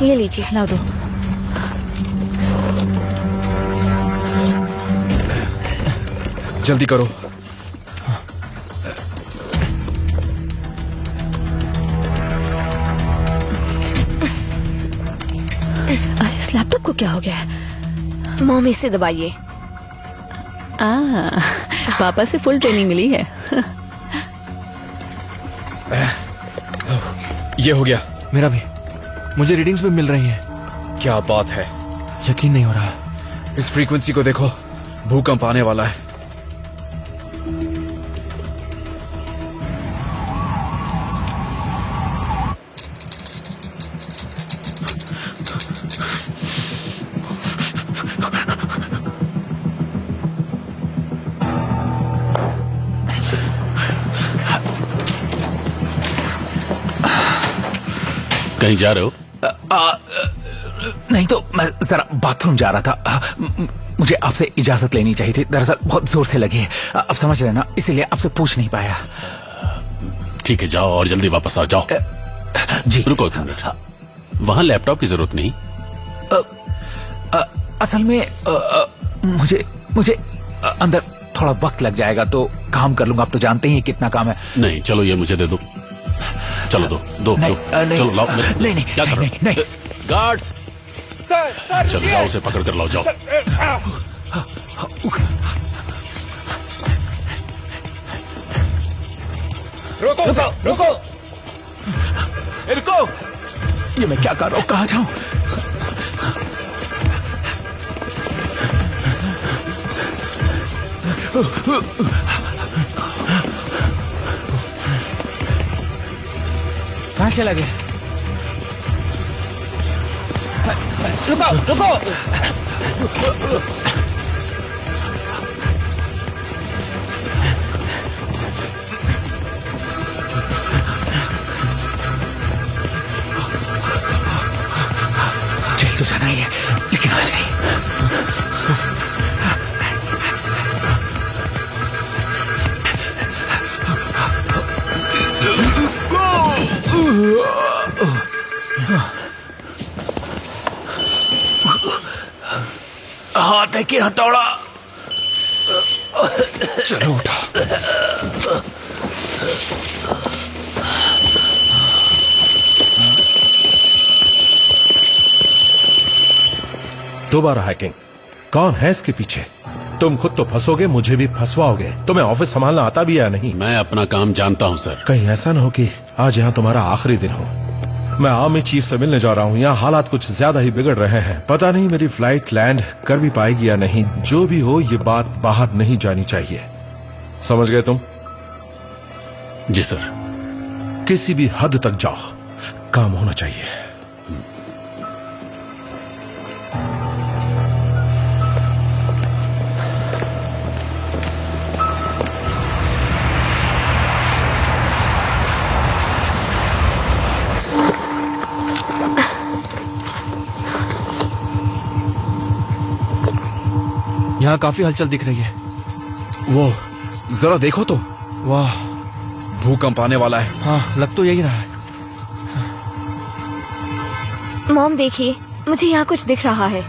ये लीजिए। ला दो। जल्दी करो। इस लैपटॉप को क्या हो गया है? मॉम इसे दबाइए। पापा से फुल ट्रेनिंग मिली है। ये हो गया। मेरा भी। मुझे रीडिंग्स भी मिल रही हैं। क्या बात है, यकीन नहीं हो रहा। इस फ्रीक्वेंसी को देखो, भूकंप आने वाला है। कहीं जा रहे हो? नहीं तो मैं जरा बाथरूम जा रहा था। मुझे आपसे इजाजत लेनी चाहिए थी, दरअसल बहुत जोर से लगी है। अब समझ रहे ना, इसीलिए आपसे पूछ नहीं पाया। ठीक है, जाओ और जल्दी वापस आ जाओ। जी। रुको एक मिनट, वहां लैपटॉप की जरूरत नहीं। असल में मुझे अंदर थोड़ा वक्त लग जाएगा, तो काम कर लूंगा। आप तो जानते ही कितना काम है। नहीं, चलो ये मुझे दे दो। चलो दो। चलो लाओ। नहीं, क्या कर रहे हो? गार्ड्स, चलो जाओ, उसे पकड़ कर लाओ, जाओ। रुको। ये मैं क्या कर रहा हूँ, कहाँ जाऊं? कहाँ चला गया? रुको। जेल तो जाना ही है, लेकिन आज नहीं। हाथ है कि हथौड़ा? चलो उठा। दोबारा हैकिंग? कौन है इसके पीछे? तुम खुद तो फंसोगे, मुझे भी फंसवाओगे। तुम्हें ऑफिस संभालना आता भी या नहीं? मैं अपना काम जानता हूं सर। कहीं ऐसा न हो कि आज यहां तुम्हारा आखिरी दिन हो। मैं आर्मी चीफ से मिलने जा रहा हूं। यहाँ हालात कुछ ज्यादा ही बिगड़ रहे हैं। पता नहीं मेरी फ्लाइट लैंड कर भी पाएगी या नहीं। जो भी हो, ये बात बाहर नहीं जानी चाहिए। समझ गए तुम? जी सर। किसी भी हद तक जाओ, काम होना चाहिए। यहाँ काफी हलचल दिख रही है। वो जरा देखो तो। वाह, भूकंप आने वाला है। हाँ, लग तो यही रहा है। मॉम देखिए, मुझे यहाँ कुछ दिख रहा है।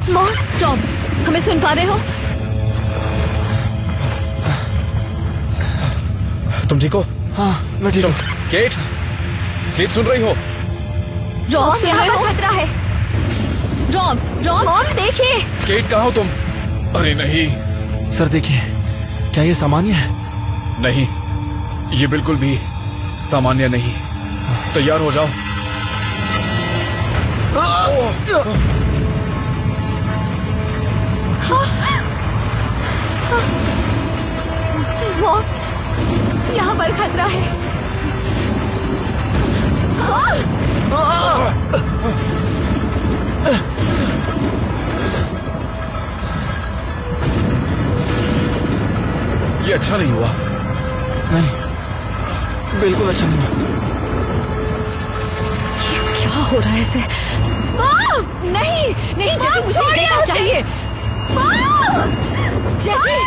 मॉम, टॉम, हमें सुन पा रहे हो? तुम ठीक हो? हाँ, मैं ठीक हूँ। केट सुन रही हो? रॉब, सुन यहाँ रहे पर हो? खतरा है। रॉब, मॉम देखिए। केट कहाँ हो तुम? अरे नहीं। सर देखिए, क्या ये सामान्य है? नहीं, ये बिल्कुल भी सामान्य नहीं। तैयार हो जाओ। अच्छा नहीं हुआ। नहीं, बिल्कुल अच्छा नहीं हुआ। क्या हो रहा है इसे? नहीं नहीं जेसी, मुझे देखना चाहिए। जेसी,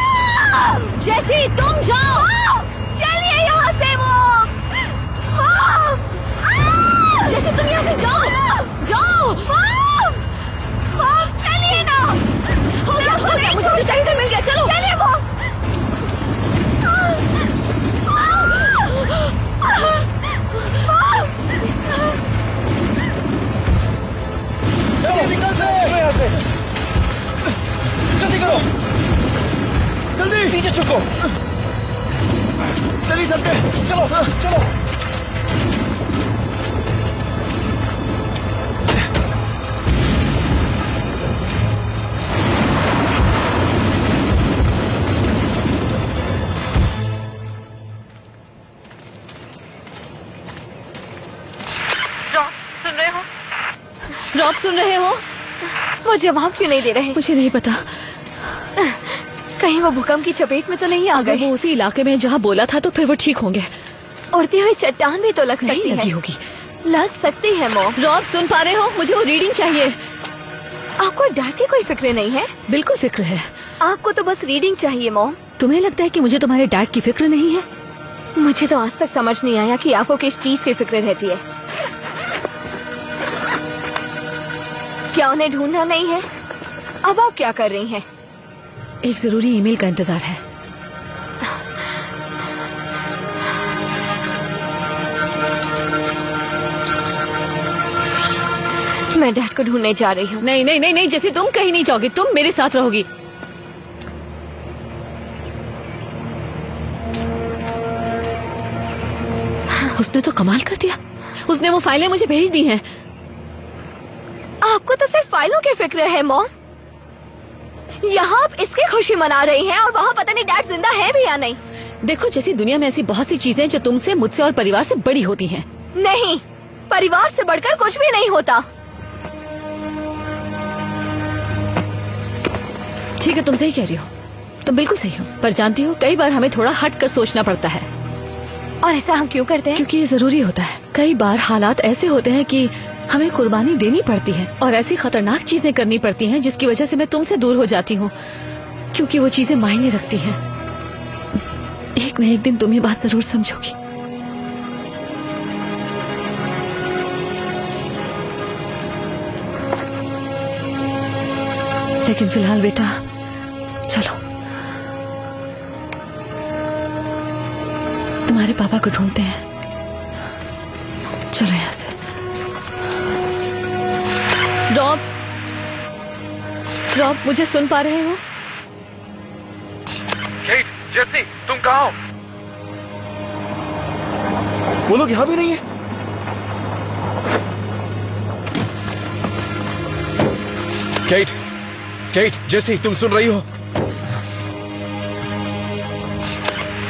जेसी तुम जाओ। चलिए यहाँ से मॉम। जेसी तुम यहाँ से जाओ, जाओ। मॉम चलिए ना। हो गया, मुझे जो चाहिए था मिल गया, चलो। चलिए मॉम। चलो यहाँ से, जल्दी करो, जल्दी पीछे छुपो। चलिए चलते, चलो चलो। रॉब सुन रहे हो? वो जवाब क्यों नहीं दे रहे? मुझे नहीं पता। कहीं वो भूकंप की चपेट में तो नहीं आ अगर गए? वो उसी इलाके में जहाँ बोला था तो फिर वो ठीक होंगे। उड़ती हुई चट्टान भी तो लग सकती नहीं है। लगी होगी। लग सकती है मॉम। रॉब सुन पा रहे हो? मुझे वो रीडिंग चाहिए। आपको डर की कोई फिक्र नहीं है? बिल्कुल फिक्र है। आपको तो बस रीडिंग चाहिए मॉम। तुम्हें लगता है कि मुझे तुम्हारे डैड की फिक्र नहीं है? मुझे तो आज तक समझ नहीं आया कि आपको किस चीज की फिक्र रहती है। क्या उन्हें ढूंढना नहीं है? अब आप क्या कर रही हैं? एक जरूरी ईमेल का इंतजार है। मैं डैड को ढूंढने जा रही हूँ। नहीं नहीं नहीं नहीं जैसे तुम कहीं नहीं जाओगी, तुम मेरे साथ रहोगी। उसने तो कमाल कर दिया। उसने वो फाइलें मुझे भेज दी हैं। आपको तो सिर्फ फाइलों की फिक्र है मॉम। यहाँ आप इसकी खुशी मना रही हैं और वहाँ पता नहीं डैड जिंदा है भी या नहीं। देखो जैसी दुनिया में ऐसी बहुत सी चीजें जो तुमसे, मुझसे और परिवार से बड़ी होती हैं। नहीं, परिवार से बढ़कर कुछ भी नहीं होता। ठीक है, तुम सही कह रही हो, तुम बिल्कुल सही हो। पर जानती हो, कई बार हमें थोड़ा हट कर सोचना पड़ता है। और ऐसा हम क्यों करते हैं? क्योंकि ये जरूरी होता है। कई बार हालात ऐसे होते हैं कि हमें कुर्बानी देनी पड़ती है और ऐसी खतरनाक चीजें करनी पड़ती हैं जिसकी वजह से मैं तुमसे दूर हो जाती हूँ, क्योंकि वो चीजें मायने रखती हैं। एक न एक दिन तुम ये बात जरूर समझोगी। लेकिन फिलहाल बेटा चलो, तुम्हारे पापा को ढूंढते हैं। चलो यहाँ से। रॉब, रॉब मुझे सुन पा रहे हो? केट, जेसी, तुम कहाँ हो? वो लोग यहाँ भी नहीं है। केट, केट, जेसी, तुम सुन रही हो?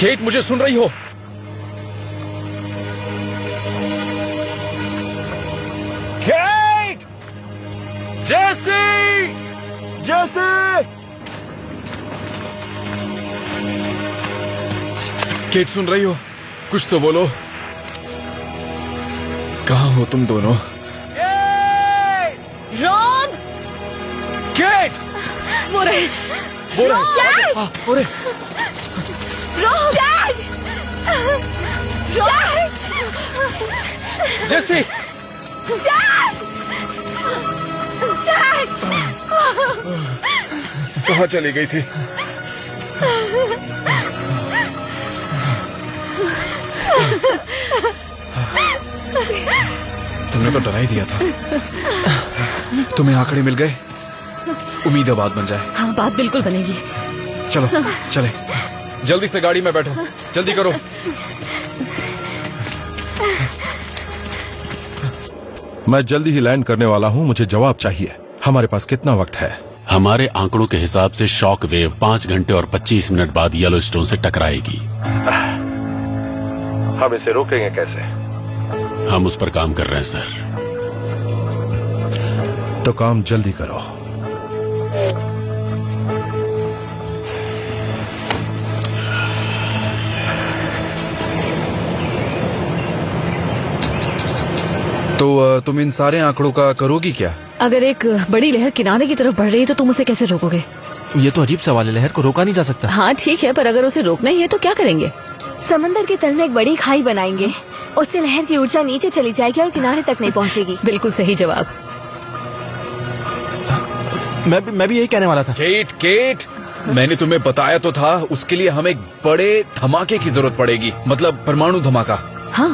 केट, मुझे सुन रही हो? केट! जेसी! जेसी! केट सुन रही हो? कुछ तो बोलो। कहाँ हो तुम दोनों? रॉब! केट! वो रहे। वो रहे। डैड! वो रहे। रॉब! डैड! डैड! जेसी! डैड! डैड! कहाँ चली गई थी? तुमने तो डरा ही दिया था। तुम्हें आंकड़े मिल गए? उम्मीद है बात बन जाए। हाँ, बात बिल्कुल बनेगी। चलो चले, जल्दी से गाड़ी में बैठो, जल्दी करो। मैं जल्दी ही लैंड करने वाला हूं, मुझे जवाब चाहिए। हमारे पास कितना वक्त है? हमारे आंकड़ों के हिसाब से शॉक वेव 5 घंटे और 25 मिनट बाद येलोस्टोन से टकराएगी। हम इसे रोकेंगे कैसे? हम उस पर काम कर रहे हैं सर। तो काम जल्दी करो। तो तुम इन सारे आंकड़ों का करोगी क्या? अगर एक बड़ी लहर किनारे की तरफ बढ़ रही है तो तुम उसे कैसे रोकोगे? ये तो अजीब सवाल है, लहर को रोका नहीं जा सकता। हाँ ठीक है, पर अगर उसे रोकना ही है तो क्या करेंगे? समंदर के तल में एक बड़ी खाई बनाएंगे, उससे लहर की ऊर्जा नीचे चली जाएगी और किनारे तक नहीं पहुंचेगी। बिल्कुल सही जवाब। मैं भी यही कहने वाला था। केट, मैंने तुम्हें बताया तो था, उसके लिए हमें एक बड़े धमाके की जरूरत पड़ेगी, मतलब परमाणु धमाका। हाँ,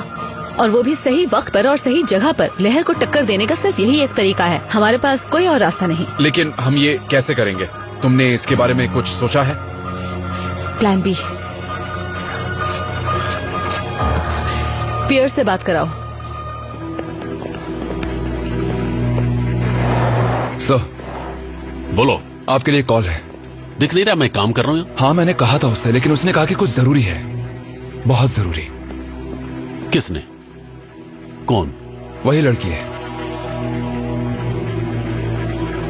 और वो भी सही वक्त पर और सही जगह पर। लहर को टक्कर देने का सिर्फ यही एक तरीका है, हमारे पास कोई और रास्ता नहीं। लेकिन हम ये कैसे करेंगे? तुमने इसके बारे में कुछ सोचा है? Plan B. पियर्स से बात कराओ। सर, बोलो। आपके लिए कॉल है। दिख नहीं रहा मैं काम कर रहा हूँ? हाँ, मैंने कहा था उससे, लेकिन उसने कहा कि कुछ जरूरी है, बहुत जरूरी। किसने? कौन? वही लड़की है।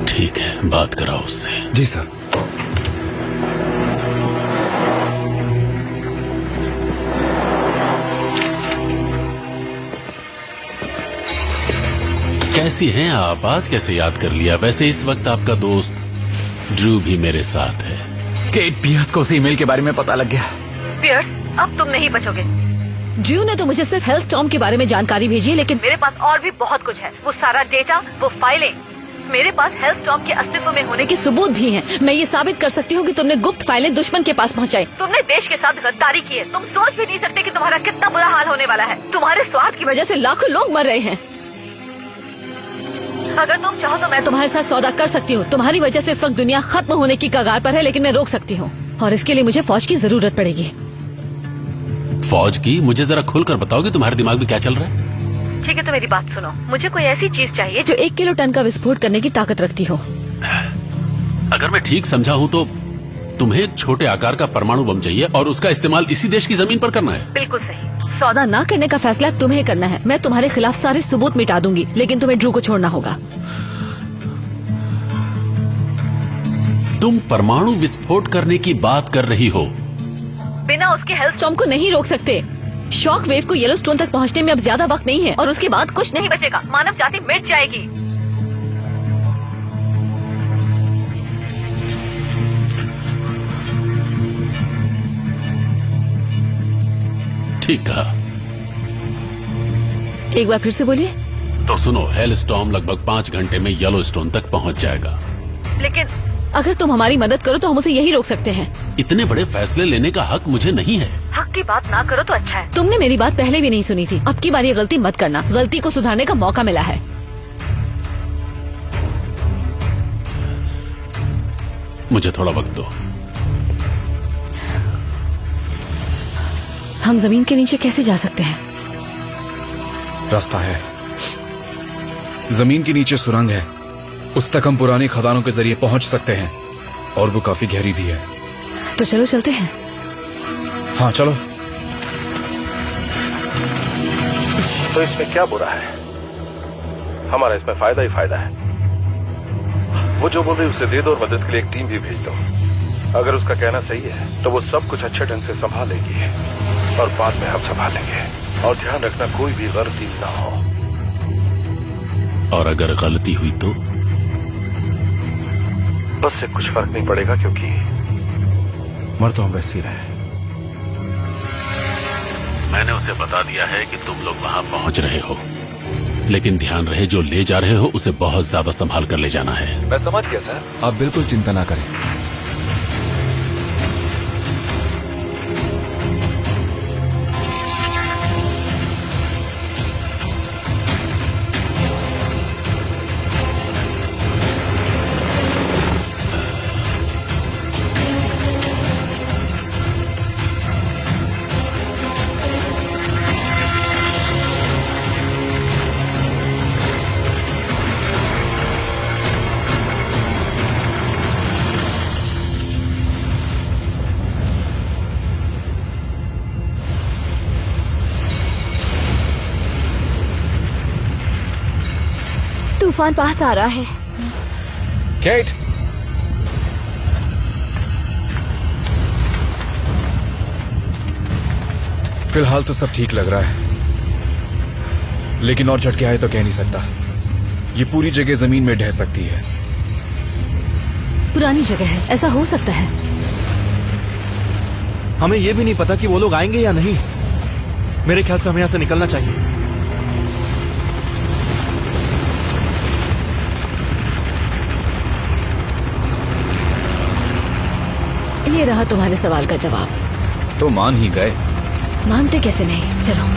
ठीक है, बात कराओ उससे। जी सर। कैसी हैं आप? आज कैसे याद कर लिया? वैसे इस वक्त आपका दोस्त ड्रू भी मेरे साथ है। केट, पियर्स को उस ईमेल के बारे में पता लग गया। पियर्स, अब तुम नहीं बचोगे। ड्रू ने तो मुझे सिर्फ हेलस्टॉर्म के बारे में जानकारी भेजी है, लेकिन मेरे पास और भी बहुत कुछ है। वो सारा डेटा, वो फाइलें, मेरे पास हेलस्टॉर्म के अस्तित्व में होने के सबूत भी हैं। मैं ये साबित कर सकती हूँ कि तुमने गुप्त फाइलें दुश्मन के पास पहुँचाई। तुमने देश के साथ गद्दारी की है। तुम सोच भी नहीं सकते कि तुम्हारा कितना बुरा हाल होने वाला है। तुम्हारे स्वार्थ की वजह से लाखों लोग मर रहे हैं। अगर तुम चाहो तो मैं तुम्हारे साथ सौदा कर सकती हूँ। तुम्हारी वजह से इस वक्त दुनिया खत्म होने की कगार पर है, लेकिन मैं रोक सकती हूँ, और इसके लिए मुझे फौज की जरूरत पड़ेगी। फौज की? मुझे जरा खुलकर बताओगे तुम्हारे दिमाग में क्या चल रहा है? ठीक है, तो मेरी बात सुनो। मुझे कोई ऐसी चीज चाहिए जो 1 किलो टन का विस्फोट करने की ताकत रखती हो। अगर मैं ठीक समझा हूँ तो तुम्हें एक छोटे आकार का परमाणु बम चाहिए और उसका इस्तेमाल इसी देश की जमीन पर करना है। बिल्कुल सही। सौदा ना करने का फैसला तुम्हें करना है। मैं तुम्हारे खिलाफ सारे सबूत मिटा दूंगी, लेकिन तुम्हें ड्रू को छोड़ना होगा। तुम परमाणु विस्फोट करने की बात कर रही हो? बिना उसके हेलस्टॉर्म को नहीं रोक सकते। शॉक वेव को येलोस्टोन तक पहुंचने में अब ज्यादा वक्त नहीं है, और उसके बाद कुछ नहीं बचेगा। मानव जाति मिट जाएगी। ठीक कहा। एक बार फिर से बोलिए। तो सुनो, हेलस्टॉर्म लगभग 5 घंटे में येलोस्टोन तक पहुंच जाएगा। लेकिन अगर तुम हमारी मदद करो तो हम उसे यही रोक सकते हैं। इतने बड़े फैसले लेने का हक मुझे नहीं है। हक की बात ना करो तो अच्छा है। तुमने मेरी बात पहले भी नहीं सुनी थी। अब की बार ये गलती मत करना। गलती को सुधारने का मौका मिला है। मुझे थोड़ा वक्त दो। हम जमीन के नीचे कैसे जा सकते हैं? रास्ता है। जमीन के नीचे सुरंग है, उस तक हम पुरानी खदानों के जरिए पहुंच सकते हैं, और वो काफी गहरी भी है। तो चलो चलते हैं। हाँ चलो। तो इसमें क्या बुरा है? हमारा इसमें फायदा ही फायदा है। वो जो बोल रही उसे दे दो और मदद के लिए एक टीम भी भेज दो। अगर उसका कहना सही है तो वो सब कुछ अच्छे ढंग से संभालेगी, और बाद में हम संभालेंगे। और ध्यान रखना, कोई भी गलती ना हो। और अगर गलती हुई तो? बस से कुछ फर्क नहीं पड़ेगा, क्योंकि मर तो हम वैसे ही रहे। मैंने उसे बता दिया है कि तुम लोग वहां पहुंच रहे हो, लेकिन ध्यान रहे जो ले जा रहे हो उसे बहुत ज्यादा संभाल कर ले जाना है। मैं समझ गया सर। आप बिल्कुल चिंता ना करें। तूफान पास आ रहा है। केट, फिलहाल तो सब ठीक लग रहा है, लेकिन और झटके आए तो कह नहीं सकता। ये पूरी जगह जमीन में ढह सकती है। पुरानी जगह है, ऐसा हो सकता है। हमें ये भी नहीं पता कि वो लोग आएंगे या नहीं। मेरे ख्याल से हमें यहां से निकलना चाहिए। ये रहा तुम्हारे सवाल का जवाब। तो मान ही गए। मानते कैसे नहीं, चलो।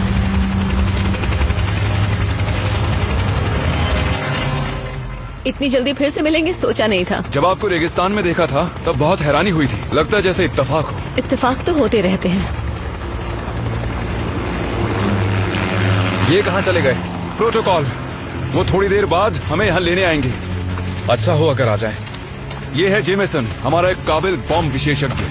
इतनी जल्दी फिर से मिलेंगे सोचा नहीं था। जब आपको रेगिस्तान में देखा था तब बहुत हैरानी हुई थी। लगता है जैसे इत्तेफाक हो। इत्तेफाक तो होते रहते हैं। ये कहां चले गए? प्रोटोकॉल। वो थोड़ी देर बाद हमें यहां लेने आएंगे। अच्छा हो अगर आ जाए। ये है जेमेसन, हमारा एक काबिल बॉम्ब विशेषज्ञ।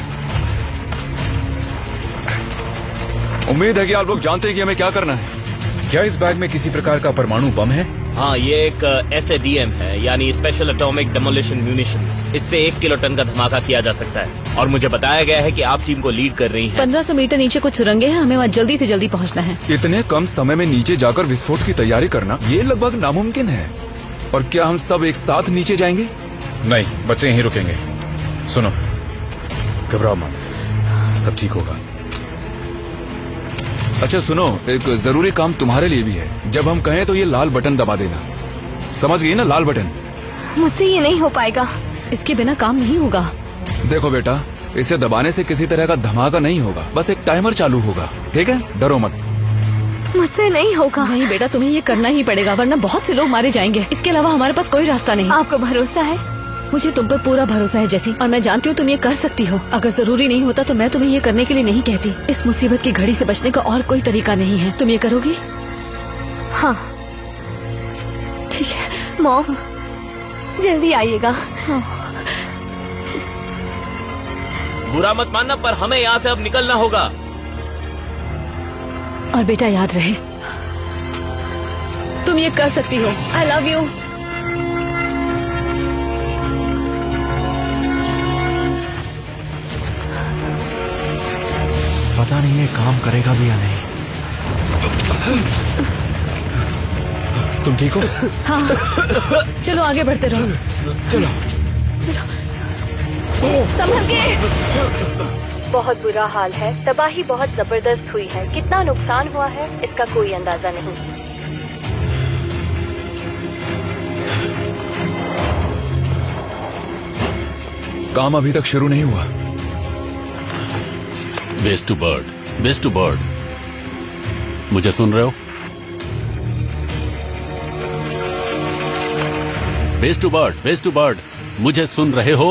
उम्मीद है कि आप लोग जानते हैं कि हमें क्या करना है। क्या इस बैग में किसी प्रकार का परमाणु बम है? हाँ, ये एक SADM है, यानी स्पेशल एटॉमिक डेमोलिशन म्यूनिशंस। इससे 1 किलोटन का धमाका किया जा सकता है। और मुझे बताया गया है कि आप टीम को लीड कर रही हैं। 1500 मीटर नीचे कुछ सुरंगें हैं, हमें वहाँ जल्दी से जल्दी पहुँचना है। इतने कम समय में नीचे जाकर विस्फोट की तैयारी करना ये लगभग नामुमकिन है। और क्या हम सब एक साथ नीचे जाएंगे? नहीं, बच्चे यहीं रुकेंगे। सुनो, घबराओ मत, सब ठीक होगा। अच्छा सुनो, एक जरूरी काम तुम्हारे लिए भी है। जब हम कहें तो ये लाल बटन दबा देना। समझ गई ना? लाल बटन। मुझसे ये नहीं हो पाएगा। इसके बिना काम नहीं होगा। देखो बेटा, इसे दबाने से किसी तरह का धमाका नहीं होगा, बस एक टाइमर चालू होगा। ठीक है, डरो मत। मुझसे नहीं होगा। नहीं बेटा, तुम्हें ये करना ही पड़ेगा, वरना बहुत से लोग मारे जाएंगे। इसके अलावा हमारे पास कोई रास्ता नहीं। आपको भरोसा है? मुझे तुम पर पूरा भरोसा है जैसी, और मैं जानती हूँ तुम ये कर सकती हो। अगर जरूरी नहीं होता तो मैं तुम्हें ये करने के लिए नहीं कहती। इस मुसीबत की घड़ी से बचने का और कोई तरीका नहीं है। तुम ये करोगी? हाँ ठीक है। मॉम, जल्दी आइएगा। हाँ। बुरा मत मानना, पर हमें यहाँ से अब निकलना होगा। और बेटा याद रहे, तुम ये कर सकती हो। आई लव यू। पता नहीं ये काम करेगा भी या नहीं। तुम ठीक हो? हाँ, चलो आगे बढ़ते रहो। चलो संभल के। बहुत बुरा हाल है, तबाही बहुत जबरदस्त हुई है। कितना नुकसान हुआ है इसका कोई अंदाजा नहीं। काम अभी तक शुरू नहीं हुआ। Best to bird, best to bird. मुझे सुन रहे हो? Best to bird, best to bird, मुझे सुन रहे हो?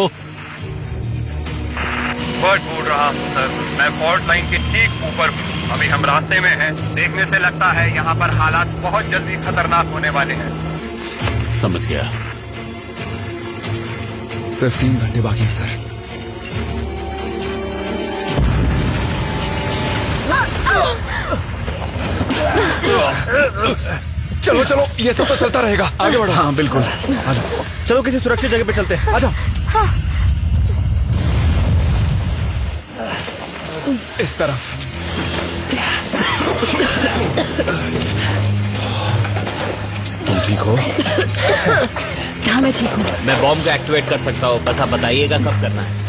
बर्ड बोल रहा हूँ सर, मैं फॉल्ट लाइन के ठीक ऊपर हूँ। अभी हम रास्ते में हैं। देखने से लगता है यहाँ पर हालात बहुत जल्दी खतरनाक होने वाले हैं। समझ गया। सिर्फ 3 घंटे बाकी है सर। चलो चलो, ये सब तो चलता रहेगा। आगे बढ़ो। हाँ बिल्कुल, आ जाओ। चलो किसी सुरक्षित जगह पे चलते हैं। आ जाओ। हाँ। इस तरफ। तुम ठीक हो? हाँ मैं ठीक हूँ। मैं बॉम्ब को एक्टिवेट कर सकता हूँ, बस आप बताइएगा कब करना है।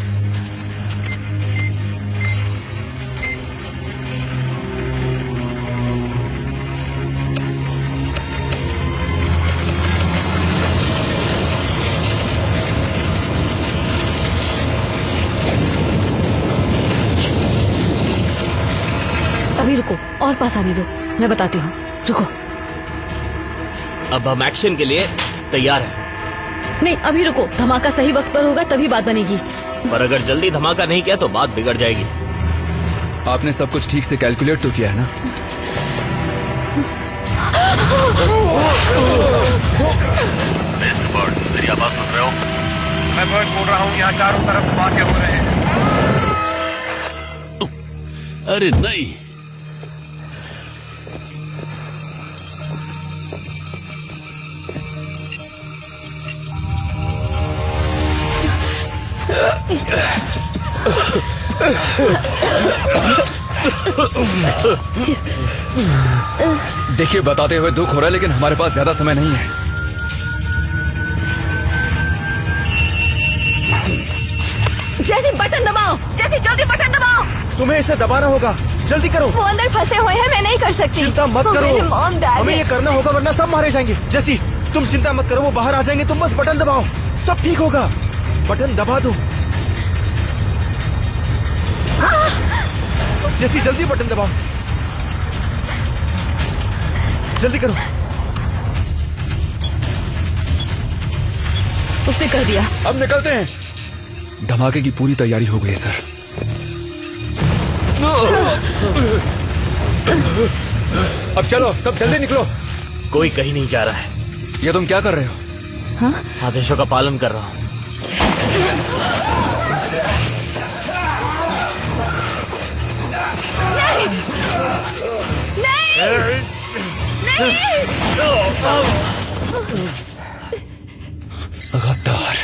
अभी रुको, और पास आने दो, मैं बताती हूँ। रुको। अब हम एक्शन के लिए तैयार हैं। नहीं अभी रुको, धमाका सही वक्त पर होगा तभी बात बनेगी। पर अगर जल्दी धमाका नहीं किया तो बात बिगड़ जाएगी। आपने सब कुछ ठीक से कैलकुलेट तो किया है ना? बेस्ट बर्ड, मेरी आवाज सुन रहे हो? मैं बर्ड बोल रहा हूँ, यहाँ चारों तरफ धमाके हो रहे हैं। अरे नहीं, देखिए, बताते हुए दुख हो रहा है, लेकिन हमारे पास ज्यादा समय नहीं है। जैसे बटन दबाओ, जैसे जल्दी बटन दबाओ। तुम्हें इसे दबाना होगा, जल्दी करो। वो अंदर फंसे हुए हैं, मैं नहीं कर सकती। चिंता मत करो, मेरे मॉम डैड हमें ये करना होगा वरना सब मारे जाएंगे। जैसी तुम चिंता मत करो, वो बाहर आ जाएंगे, तुम बस बटन दबाओ, सब ठीक होगा। बटन दबा दो। जैसी जल्दी बटन दबाओ, जल्दी करो। उसने कर दिया। अब निकलते हैं। धमाके की पूरी तैयारी हो गई है, सर। अब चलो, सब जल्दी निकलो। कोई कहीं नहीं जा रहा है। ये तुम क्या कर रहे हो? हाँ? आदेशों का पालन कर रहा हूँ। नहीं, नहीं, नहीं। गद्दार।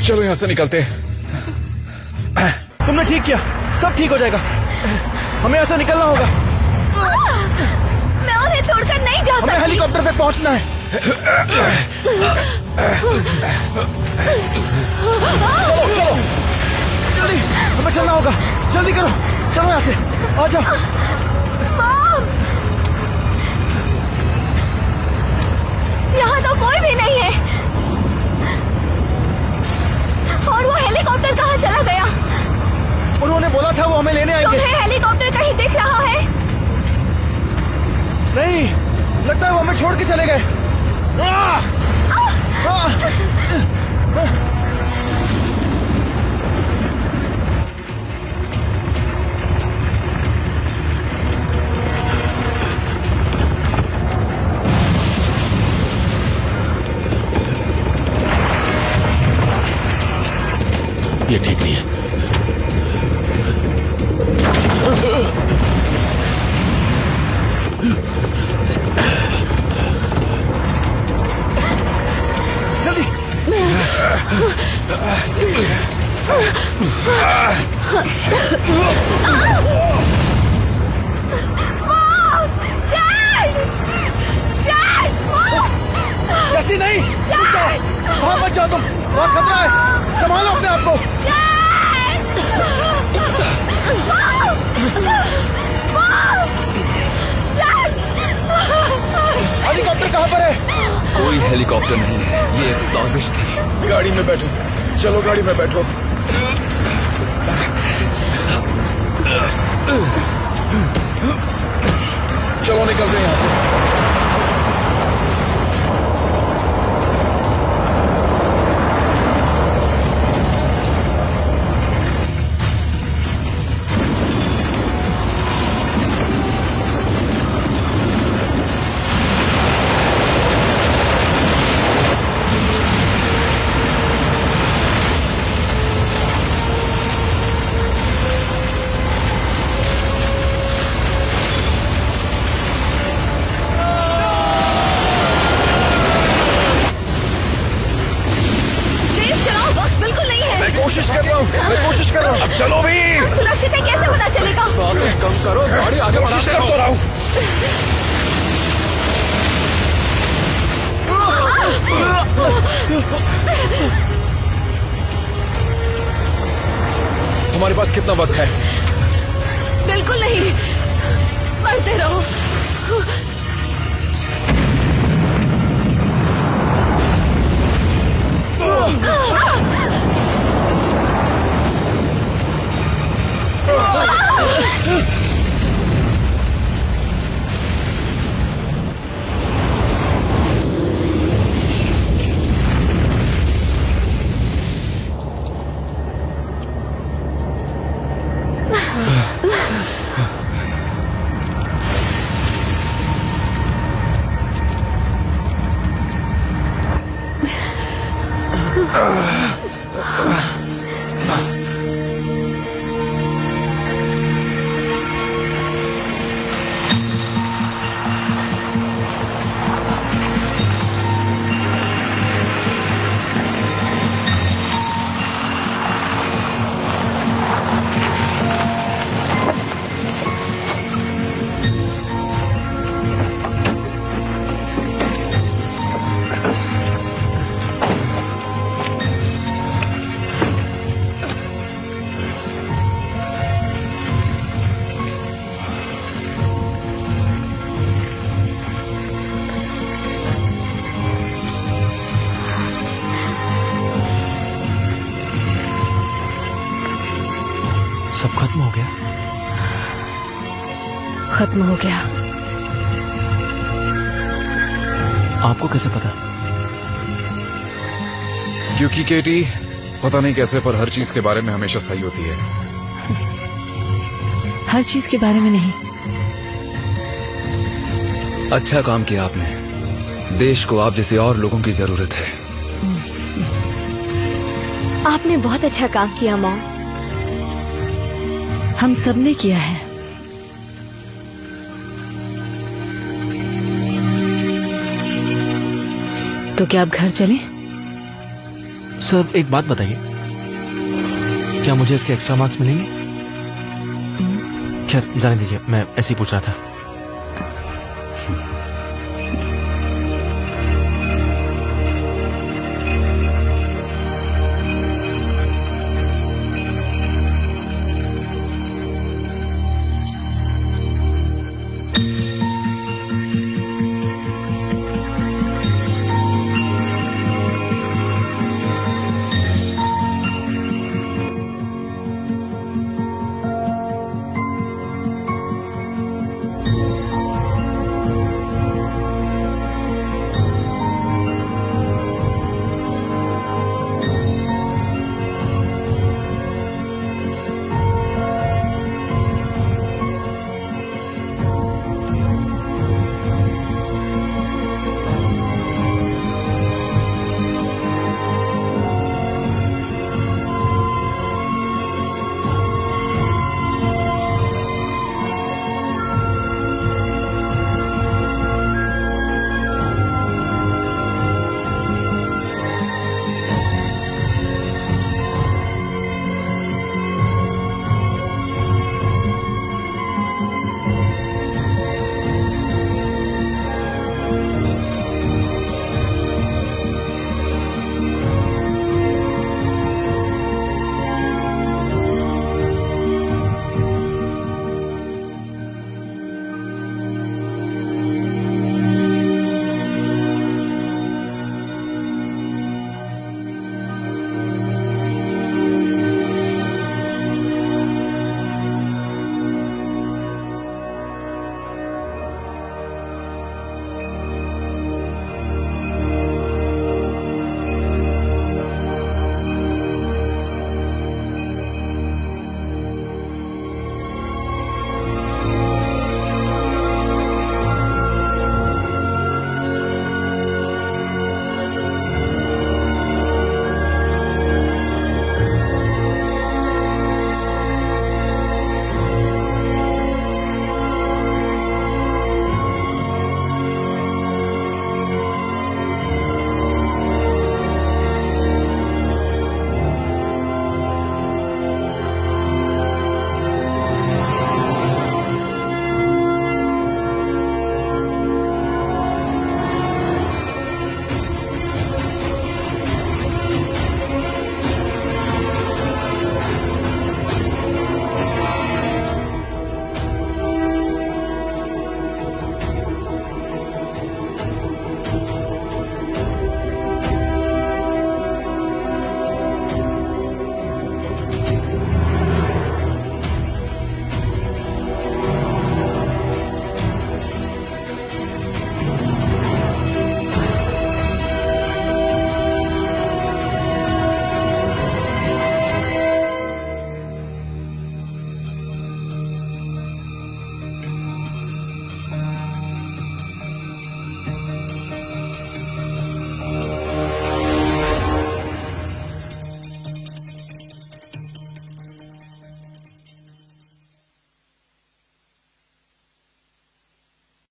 चलो यहां से निकलते। तुमने ठीक किया, सब ठीक हो जाएगा। हमें ऐसा निकलना होगा। मैं उन्हें छोड़कर नहीं जा सकती। हमें हेलीकॉप्टर तक पहुंचना है। चलो चलो, जल्दी, हमें चलना होगा। जल्दी करो, चलो यहाँ से, आ जाओ। मॉम, यहाँ तो कोई भी नहीं है। और वो हेलीकॉप्टर कहाँ चला गया? उन्होंने बोला था वो हमें लेने आएंगे। तुम्हें हेलीकॉप्टर कहीं दिख रहा है? नहीं, लगता है वो हमें छोड़ के चले गए। ये ठीक नहीं है। जल्दी। जैसी नहीं, वहां मत जाओ तुम, वहां खतरा है, संभालो अपने आप को। हेलीकॉप्टर कहाँ पर है? कोई हेलीकॉप्टर नहीं है, ये एक साजिश थी। गाड़ी में बैठो, चलो गाड़ी में बैठो। चलो निकलते हैं यहाँ से। अब चलो भी। सुरक्षित है, कैसे पता चलेगा? कम करो, गाड़ी आगे बढ़ाते रहो। तो रहा हूं। हमारे पास कितना वक्त है? बिल्कुल नहीं, बढ़ते रहो। सब खत्म हो गया? खत्म हो गया। आपको कैसे पता? क्योंकि केटी, पता नहीं कैसे पर हर चीज के बारे में हमेशा सही होती है। हर चीज के बारे में नहीं। अच्छा काम किया आपने। देश को आप जैसे और लोगों की जरूरत है। आपने बहुत अच्छा काम किया मॉम। हम सबने किया है। तो क्या आप घर चलें? सर एक बात बताइए, क्या मुझे इसके एक्स्ट्रा मार्क्स मिलेंगे? खैर जाने दीजिए, मैं ऐसे ही पूछ रहा था।